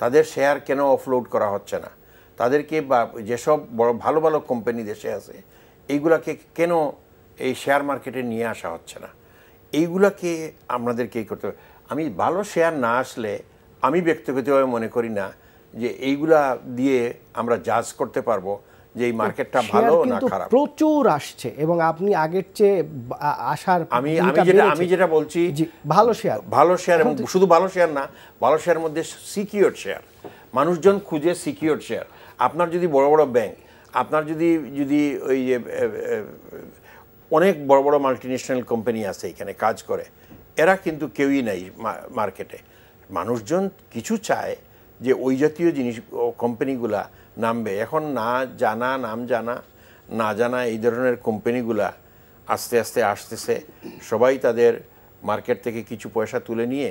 তাদের শেয়ার কেন অফলোড করা হচ্ছে না, তাদেরকে বা যেসব বড় ভালো ভালো কোম্পানি দেশে আছে এইগুলাকে কেন এই শেয়ার মার্কেটে নিয়ে আসা হচ্ছে না, এইগুলাকে আমাদেরকে করতে হবে। আমি ভালো শেয়ার না আসলে আমি ব্যক্তিগতভাবে মনে করি না যে এইগুলা দিয়ে আমরা জাজ করতে পারবো যে এই মার্কেটটা ভালো না খারাপ। প্রচুর আসছে এবং আপনি আগের চেয়ে আসার আমি যেটা বলছি ভালো শেয়ার এবং শুধু ভালো শেয়ার না, ভালো শেয়ারের মধ্যে সিকিউরড শেয়ার, মানুষজন খুঁজে সিকিউরড শেয়ার। আপনার যদি বড় বড় ব্যাংক, আপনার যদি ওই যে অনেক বড় বড় মাল্টিন্যাশনাল কোম্পানি আছে এখানে কাজ করে, এরা কিন্তু কেউই নাই মার্কেটে। মানুষজন কিছু চায় যে ওই জাতীয় জিনিস কোম্পানিগুলা নামবে। এখন নাম জানা এই ধরনের কোম্পানিগুলা আস্তে আস্তে আসতেছে, সবাই তাদের মার্কেট থেকে কিছু পয়সা তুলে নিয়ে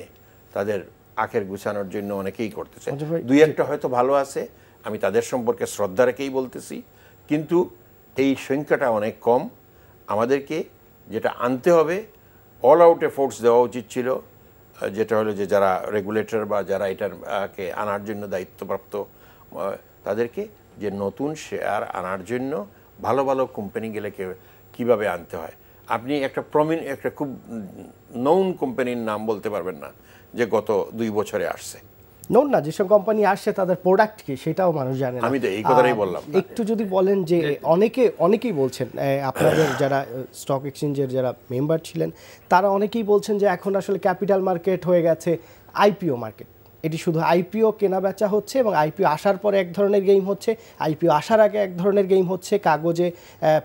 তাদের আখের গুছানোর জন্য অনেকেই করতেছে। দুই একটা হয়তো ভালো আছে, আমি তাদের সম্পর্কে শ্রদ্ধা রেখেই বলতেছি, কিন্তু এই সংখ্যাটা অনেক কম। আমাদেরকে যেটা আনতে হবে, অল আউট এফোর্টস দেওয়া উচিত ছিল, যেটা হলো যে যারা রেগুলেটর বা যারা এটাকে আনার জন্য দায়িত্বপ্রাপ্ত তাদেরকে, যে নতুন শেয়ার আনার জন্য ভালো ভালো কোম্পানিগুলোকে কীভাবে আনতে হয়। আপনি একটা খুব নউন কোম্পানির নাম বলতে পারবেন না যে গত 2 বছরে আসছে। নোন না, যেসব কোম্পানি আসছে তাদের প্রোডাক্ট কি সেটাও মানুষ জানে না। আমি তো এই কথাটাই বললাম। একটু যদি বলেন যে অনেকেই বলছেন, আপনাদের যারা স্টক এক্সচেঞ্জের যারা মেম্বার ছিলেন তারা অনেকেই বলছেন যে এখন আসলে ক্যাপিটাল মার্কেট হয়ে গেছে আইপিও মার্কেট। এটি শুধু আইপিও কেনা বেচা হচ্ছে এবং আইপিও আসার পরে এক ধরনের গেম হচ্ছে, আইপিও আসার আগে এক ধরনের গেম হচ্ছে, কাগজে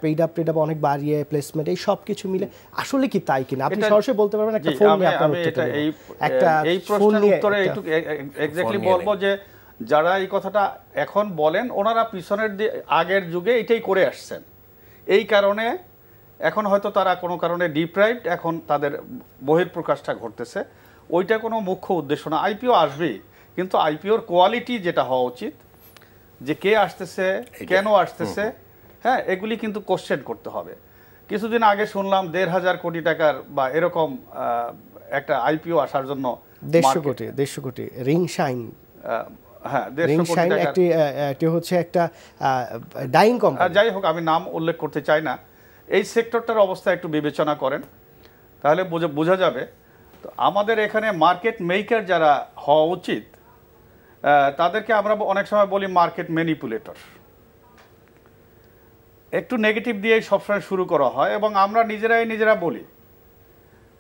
পেইড আপ অনেক বাড়িয়ে প্লেসমেন্ট, এই সব কিছু মিলে আসলে কি তাই কিনা আপনি সরাসরি বলতে পারবেন? একটা ফোন নিয়ে এই প্রশ্নের উত্তরে একটু এক্স্যাক্টলি বলবো যে যারা এই কথাটা এখন বলেন ওনারা পিছনের আগের যুগে এটাই করে আসছেন, এই কারণে এখন হয়তো তারা কোনো কারণে ডিপ্রাইভড, এখন তাদের বহিঃপ্রকাশটা ঘটতেছে। ওইটা কোনো মুখ্য উদ্দেশ্য না। আইপিও আসবেই, কিন্তু আইপিওর কোয়ালিটি যেটা হওয়া উচিত, যে কে আসতেছে, কেন আসতেছে, হ্যাঁ, এগুলি কিন্তু কোশ্চেন করতে হবে। কিছুদিন আগে শুনলাম 1,500 কোটি টাকার বা এরকম একটা আইপিও আসার জন্য 150 কোটি রিং শাইন, হ্যাঁ 150 কোটি টাকা, এটি হচ্ছে একটা ডাইং কোম্পানি। যাই হোক, আমি নাম উল্লেখ করতে চাই না। এই সেক্টরটার অবস্থা একটু বিবেচনা করেন, তাহলে বোঝা যাবে। তো আমাদের এখানে মার্কেট মেকার যারা হওয়া উচিত, তাদেরকে আমরা অনেক সময় বলি মার্কেট ম্যানিপুলেটর। একটু নেগেটিভ দিয়েই সবসময় শুরু করা হয় এবং আমরা নিজেরা বলি,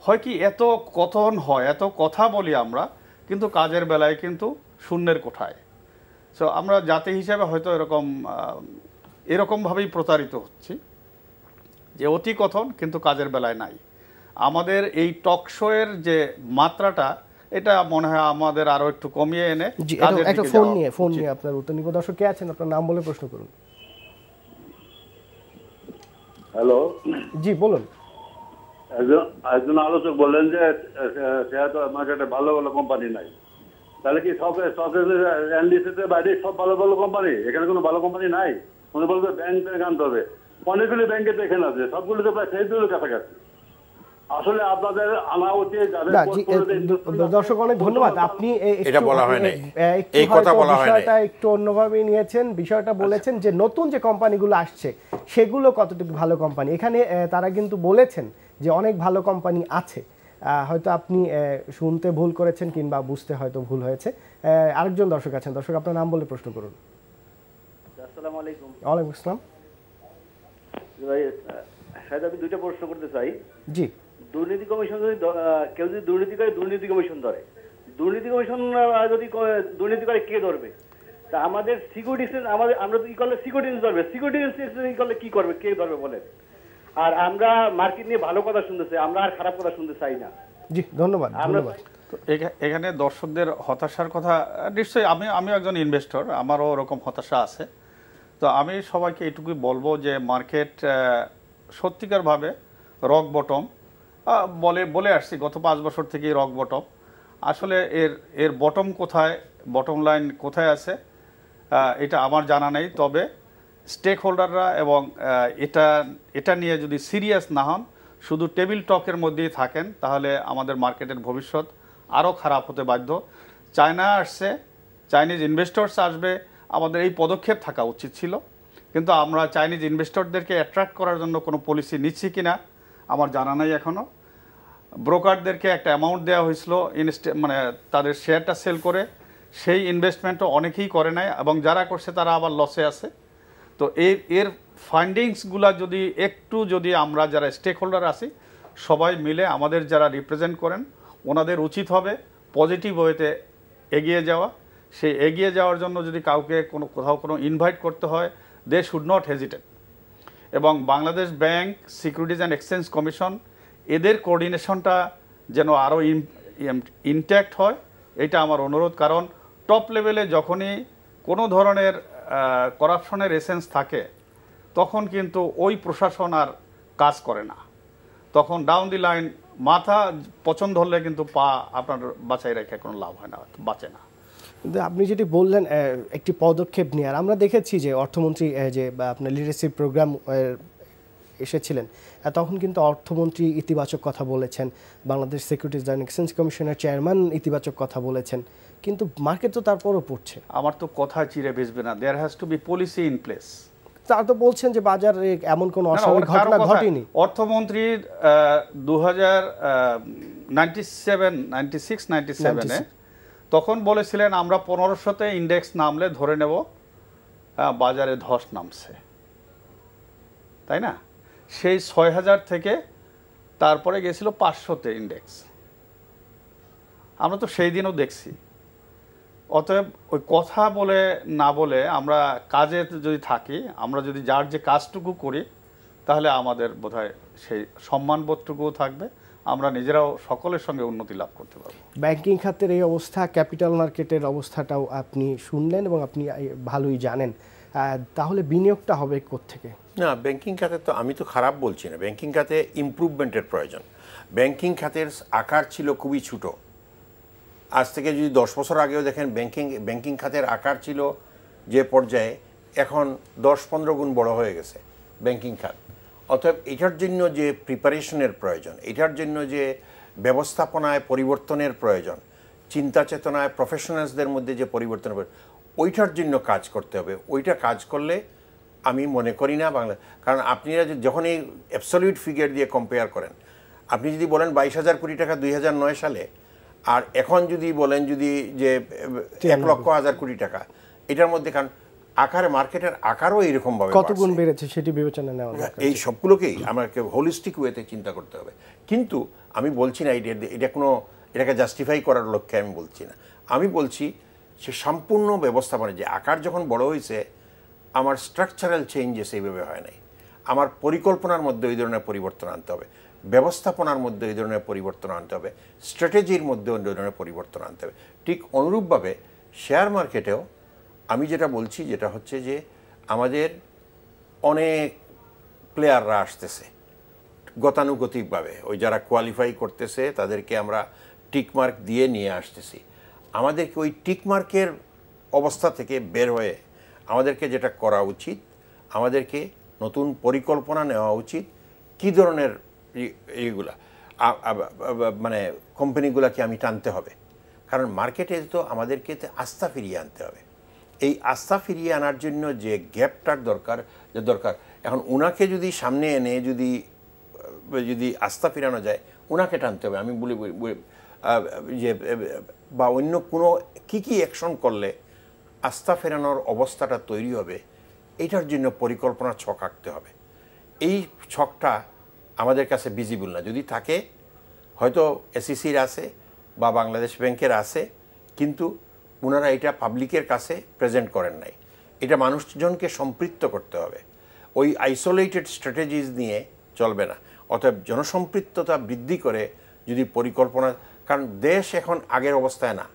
হয় কি এত কথন হয়, এত কথা বলি আমরা, কিন্তু কাজের বেলায় কিন্তু শূন্যের কোঠায়। সো আমরা জাতি হিসাবে হয়তো এরকমভাবেই প্রতারিত হচ্ছি যে অতি কথন কিন্তু কাজের বেলায় নাই। আমাদের এই টক শোয়ের যে মাত্রাটা, এটা মনে হয় আমাদের আরো একটু কমিয়ে এনে একটা ফোন নিয়ে আপনার উত্তর নিব। দর্শক কে আছেন, আপনার নাম বলে প্রশ্ন করুন। হ্যালো, জি বলুন। একজন আলোচক বললেন যে শেয়ার মার্কেটে ভালো ভালো কোম্পানি নাই, তাহলে কি এনডিসিতে বাইরে সব ভালো ভালো কোম্পানি? এখানে কোনো ভালো কোম্পানি নাই? মনে বলবে ব্যাংক থেকে আনতে হবে, অনেকগুলি ব্যাংকে তো এখানে আছে, সবগুলো তো প্রায় সেই কাছাকাছি। আসলে আপনাদের আনা উচিত। দর্শক অনেক ধন্যবাদ, আপনি এটা বলা হয় না, এই কথা বলা হয় না, বিষয়টা একটু অন্যভাবে নিয়েছেন। বিষয়টা বলেছেন যে নতুন যে কোম্পানিগুলো আসছে সেগুলো কতটুকু ভালো কোম্পানি। এখানে তারা কিন্তু বলেছেন যে অনেক ভালো কোম্পানি আছে, হয়তো আপনি শুনতে ভুল করেছেন কিংবা বুঝতে হয়তো ভুল হয়েছে। আরেকজন দর্শক আছেন, দর্শক আপনার নাম বলে প্রশ্ন করুন। আসসালামু আলাইকুম। ওয়ালাইকুম আসসালাম। আমি দুইটা প্রশ্ন করতে চাই। জি, দুর্নীতি কমিশন যদি কেউ যদি দুর্নীতি করে, দুর্নীতি কমিশন ধরে, দুর্নীতি কমিশন যদি দুর্নীতি করে কে ধরবে? তা আমাদের সিকিউরিটি, আমরা ই করলে সিকিউরিটি ধরবে, সিকিউরিটি করলে কি করবে, কে ধরবে বলেন? আর আমরা মার্কেট নিয়ে ভালো কথা শুনতেছি, আমরা আর খারাপ কথা শুনতে চাই না। জি ধন্যবাদ। এখানে দর্শকদের হতাশার কথা নিশ্চয়ই, আমিও একজন ইনভেস্টর, আমারও ওরকম হতাশা আছে। তো আমি সবাইকে এটুকুই বলবো যে মার্কেট সত্যিকারভাবে রক বটম বলে আসছি, গত 5 বছর থেকেই রক বটম। আসলে এর বটম কোথায়, বটম লাইন কোথায় আছে, এটা আমার জানা নেই। তবে স্টেক হোল্ডাররা এবং এটা নিয়ে যদি সিরিয়াস না হন, শুধু টেবিল টকের মধ্যেই থাকেন, তাহলে আমাদের মার্কেটের ভবিষ্যৎ আরও খারাপ হতে বাধ্য। চায়না আসছে, চাইনিজ ইনভেস্টর্স আসবে, আমাদের এই পদক্ষেপ থাকা উচিত ছিল, কিন্তু আমরা চাইনিজ ইনভেস্টরদেরকে অ্যাট্রাক্ট করার জন্য কোনো পলিসি নিচ্ছি কিনা আমার জানা নাই এখনও। ব্রোকারদেরকে একটা অ্যামাউন্ট দেওয়া হয়েছিল মানে তাদের শেয়ারটা সেল করে, সেই ইনভেস্টমেন্টও অনেকেই করে নাই, এবং যারা করছে তারা আবার লসে আছে। তো এর ফাইন্ডিংসগুলা যদি আমরা যারা স্টেক হোল্ডার আছি সবাই মিলে, আমাদের যারা রিপ্রেজেন্ট করেন ওনাদের উচিত হবে পজিটিভ ওয়েতে এগিয়ে যাওয়া। সেই এগিয়ে যাওয়ার জন্য যদি কাউকে কোথাও কোনো ইনভাইট করতে হয়, দে শুড নট হেজিটেট। এবং Bangladesh bank, securities and exchange commission, এদের কোঅর্ডিনেশনটা যেন আরও ইনট্যাক্ট হয়, এটা আমার অনুরোধ। কারণ টপ লেভেলে যখনই কোনো ধরনের করাপশনের এসেন্স থাকে, তখন কিন্তু ওই প্রশাসন আর কাজ করে না, তখন ডাউন দি লাইন মাথা পছন্দ হলে কিন্তু পা আপনার বাঁচাই রেখে কোনো লাভ হয় না, বাঁচে না। কিন্তু আপনি যেটি বললেন একটি পদক্ষেপ নেওয়ার, আমরা দেখেছি যে অর্থমন্ত্রী যে আপনার লিডারশিপ প্রোগ্রাম এসেছিলেন, তখন কিন্তু অর্থমন্ত্রী ইতিবাচক কথা বলেছেন, বাংলাদেশ সিকিউরিটিজ অ্যান্ড এক্সচেঞ্জ কমিশনের চেয়ারম্যান ইতিবাচক কথা বলেছেন, কিন্তু মার্কেট তো তারপরও পড়ছে। আমার তো কথা চিরে বেচবে না, there has to be policy in place. তারা তো বলছেন যে বাজারে এমন কোনো অস্বাভাবিক ঘটনা ঘটেনি। অর্থমন্ত্রীর 96-97-এ তখন বলেছিলেন আমরা 1500-তে ইন্ডেক্স নামলে ধরে নেব বাজারে ধস নামছে, তাই না? সেই 6000 থেকে তারপরে গেছিল 500-তে ইন্ডেক্স, আমরা তো সেই দিনও দেখছি। অতএব ওই কথা বলে না বলে আমরা কাজে যদি থাকি, আমরা যদি যার যে কাজটুকু করি, তাহলে আমাদের বোধহয় সেই সম্মানবোধটুকুও থাকবে, আমরা নিজেরাও সকলের সঙ্গে উন্নতি লাভ করতে পারব। ব্যাংকিং খাতের এই অবস্থা, ক্যাপিটাল মার্কেটের অবস্থাটাও আপনি শুনলেন এবং আপনি ভালোই জানেন, তাহলে বিনিয়োগটা হবে কোত্থেকে? না, ব্যাংকিং খাতে তো আমি তো খারাপ বলছি না, ব্যাংকিং খাতে ইমপ্রুভমেন্টের প্রয়োজন। ব্যাংকিং খাতের আকার ছিল খুবই ছোট, আজ থেকে যদি 10 বছর আগেও দেখেন ব্যাংকিং খাতের আকার ছিল যে পর্যায়ে, এখন 10-15 গুণ বড় হয়ে গেছে ব্যাংকিং খাত। অতএব এটার জন্য যে প্রিপারেশনের প্রয়োজন, এটার জন্য যে ব্যবস্থাপনায় পরিবর্তনের প্রয়োজন, চিন্তা চেতনায় প্রফেশনালসদের মধ্যে যে পরিবর্তনের প্রয়োজন, ওইটার জন্য কাজ করতে হবে। ওইটা কাজ করলে আমি মনে করি না বাংলা, কারণ আপনারা যখন এই অ্যাবসলিউট ফিগার দিয়ে কম্পেয়ার করেন, আপনি যদি বলেন 22,000 কোটি টাকা 2009 সালে, আর এখন যদি বলেন যদি যে 1,00,000 কোটি টাকা, এটার মধ্যে কারণ আকারে মার্কেটের আকারও এইরকমভাবে কত গুণ বেড়েছে সেটি বিবেচনা নেওয়া দরকার। এই সবগুলোকেই আমাকে হোলিস্টিক ওয়েতে চিন্তা করতে হবে। কিন্তু আমি বলছি না এটাকে জাস্টিফাই করার লক্ষ্যে আমি বলছি না, আমি বলছি সে সম্পূর্ণ ব্যবস্থাপনা, যে আকার যখন বড় হয়েছে, আমার স্ট্রাকচারাল চেঞ্জেস এইভাবে হয় নাই, আমার পরিকল্পনার মধ্যে ওই ধরনের পরিবর্তন আনতে হবে, ব্যবস্থাপনার মধ্যে এই ধরনের পরিবর্তন আনতে হবে, স্ট্র্যাটেজির মধ্যে ওই ধরনের পরিবর্তন আনতে হবে। ঠিক অনুরূপভাবে শেয়ার মার্কেটেও আমি যেটা বলছি, যেটা হচ্ছে যে আমাদের অনেক প্লেয়াররা আসতেছে গতানুগতিকভাবে, ওই যারা কোয়ালিফাই করতেছে তাদেরকে আমরা টিকমার্ক দিয়ে নিয়ে আসতেছি। আমাদেরকে ওই টিকমার্কের অবস্থা থেকে বের হয়ে আমাদেরকে যেটা করা উচিত, আমাদেরকে নতুন পরিকল্পনা নেওয়া উচিত, কী ধরনের এইগুলা মানে কোম্পানিগুলোকে আমি টানতে হবে। কারণ মার্কেটে তো আমাদেরকে আস্থা ফিরিয়ে আনতে হবে। এই আস্থা ফিরিয়ে আনার জন্য যে গ্যাপটার দরকার, এখন উনাকে যদি সামনে এনে যদি আস্থা ফিরানো যায়, উনাকে টানতে হবে। আমি বলি যে বা অন্য কোনো কী অ্যাকশন করলে আস্থা ফেরানোর অবস্থাটা তৈরি হবে, এইটার জন্য পরিকল্পনা ছক আঁকতে হবে। এই ছকটা আমাদের কাছে ভিজিবল না, যদি থাকে হয়তো এসইসির আছে বা বাংলাদেশ ব্যাংকের আছে, কিন্তু ওনারা এটা পাবলিকের কাছে প্রেজেন্ট করেন নাই। এটা মানুষজনকে সম্পৃক্ত করতে হবে, ওই আইসোলেটেড স্ট্র্যাটেজিজ নিয়ে চলবে না। অতএব জনসম্পৃক্ততা বৃদ্ধি করে যদি পরিকল্পনা, কারণ দেশ এখন আগের অবস্থায় না,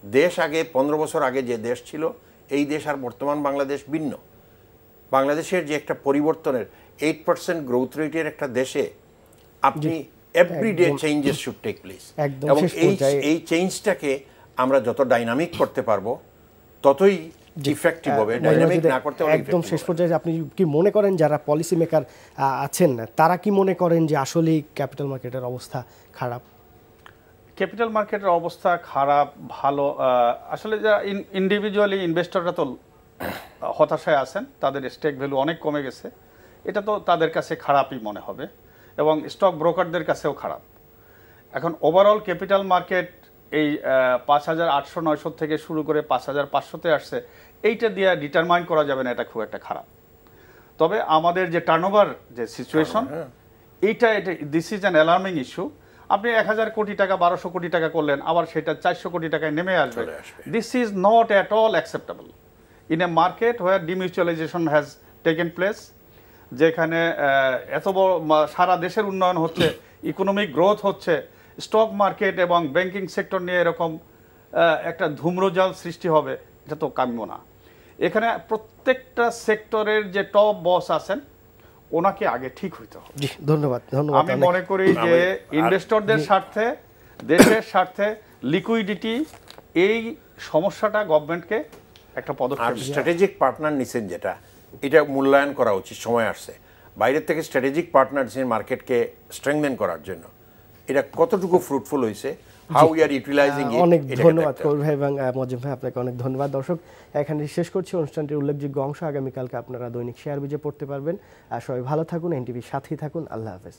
দেশ আগে 15 বছর আগে যে দেশ ছিল, এই দেশ আর বর্তমান বাংলাদেশ ভিন্ন। বাংলাদেশের যে একটা পরিবর্তনের 8% গ্রোথ রেটের একটা দেশে আপনি every day changes should take place, এবং এই চেঞ্জটাকে আমরা যত ডাইনামিক করতে পারবো, ততই ইফেক্টিভ হবে, ডাইনামিক না করতে হলে একদম শেষ পর্যায়ে আপনি কি মনে করেন যারা পলিসি মেকার আছেন তারা কি মনে করেন যে আসলে ক্যাপিটাল মার্কেটের অবস্থা খারাপ? ক্যাপিটাল মার্কেটের অবস্থা খারাপ ভালো, আসলে যারা ইন্ডিভিজুয়ালি ইনভেস্টররা তো হতাশায় আছেন, তাদের স্টেক ভ্যালু অনেক কমে গেছে, এটা তো তাদের কাছে খারাপই মনে হবে এবং স্টক ব্রোকারদের কাছেও খারাপ। এখন ওভারঅল ক্যাপিটাল মার্কেট এই 5,800-900 থেকে শুরু করে 5,500-তে আসছে, এইটা দিয়ে ডিটারমাইন করা যাবে না এটা খুব একটা খারাপ। তবে আমাদের যে টার্নওভার যে সিচুয়েশন, এইটা this is an alarming issue. আপনি 1,000 কোটি টাকা 1,200 কোটি টাকা করলেন, আবার সেটা 400 কোটি টাকায় নেমে আসবে। This is not at all acceptable in a market where demutualisation has taken place, যেখানে এত বড় সারা দেশের উন্নয়ন হচ্ছে, ইকোনমিক গ্রোথ হচ্ছে, স্টক মার্কেট এবং ব্যাংকিং সেক্টর নিয়ে এরকম একটা ধূম্রজাল সৃষ্টি হবে, এটা তো কাম্য না। এখানে প্রত্যেকটা সেক্টরের যে টপ বস আছেন ওনাকে আগে ঠিক হইতে হবে। ধন্যবাদ। আমি মনে করি যে ইনভেস্টরদের স্বার্থে, দেশের স্বার্থে লিকুইডিটি, এই সমস্যাটা গভর্নমেন্টকে একটা পদক্ষেপ, স্ট্র্যাটেজিক পার্টনার নিছেন যেটা, এটা মূল্যায়ন করা উচিত। সময় আসছে বাইরের থেকে স্ট্র্যাটেজিক পার্টনার মার্কেটকে স্ট্রেংথেন করার জন্য, এটা কতটুকু ফ্রুটফুল হয়েছে, হাউ উই আর ইউটিলাইজিং ইট। অনেক ধন্যবাদ কবির ভাই এবং মজিম ভাই, আপনাকে অনেক ধন্যবাদ। দর্শক, এখানে শেষ করছি অনুষ্ঠানটির উল্লেখযোগ্য অংশ। আগামীকালকে আপনারা দৈনিক শেয়ার বিজে পড়তে পারবেন। আর সবাই ভালো থাকুন, এনটিভির সাথেই থাকুন। আল্লাহ হাফেজ।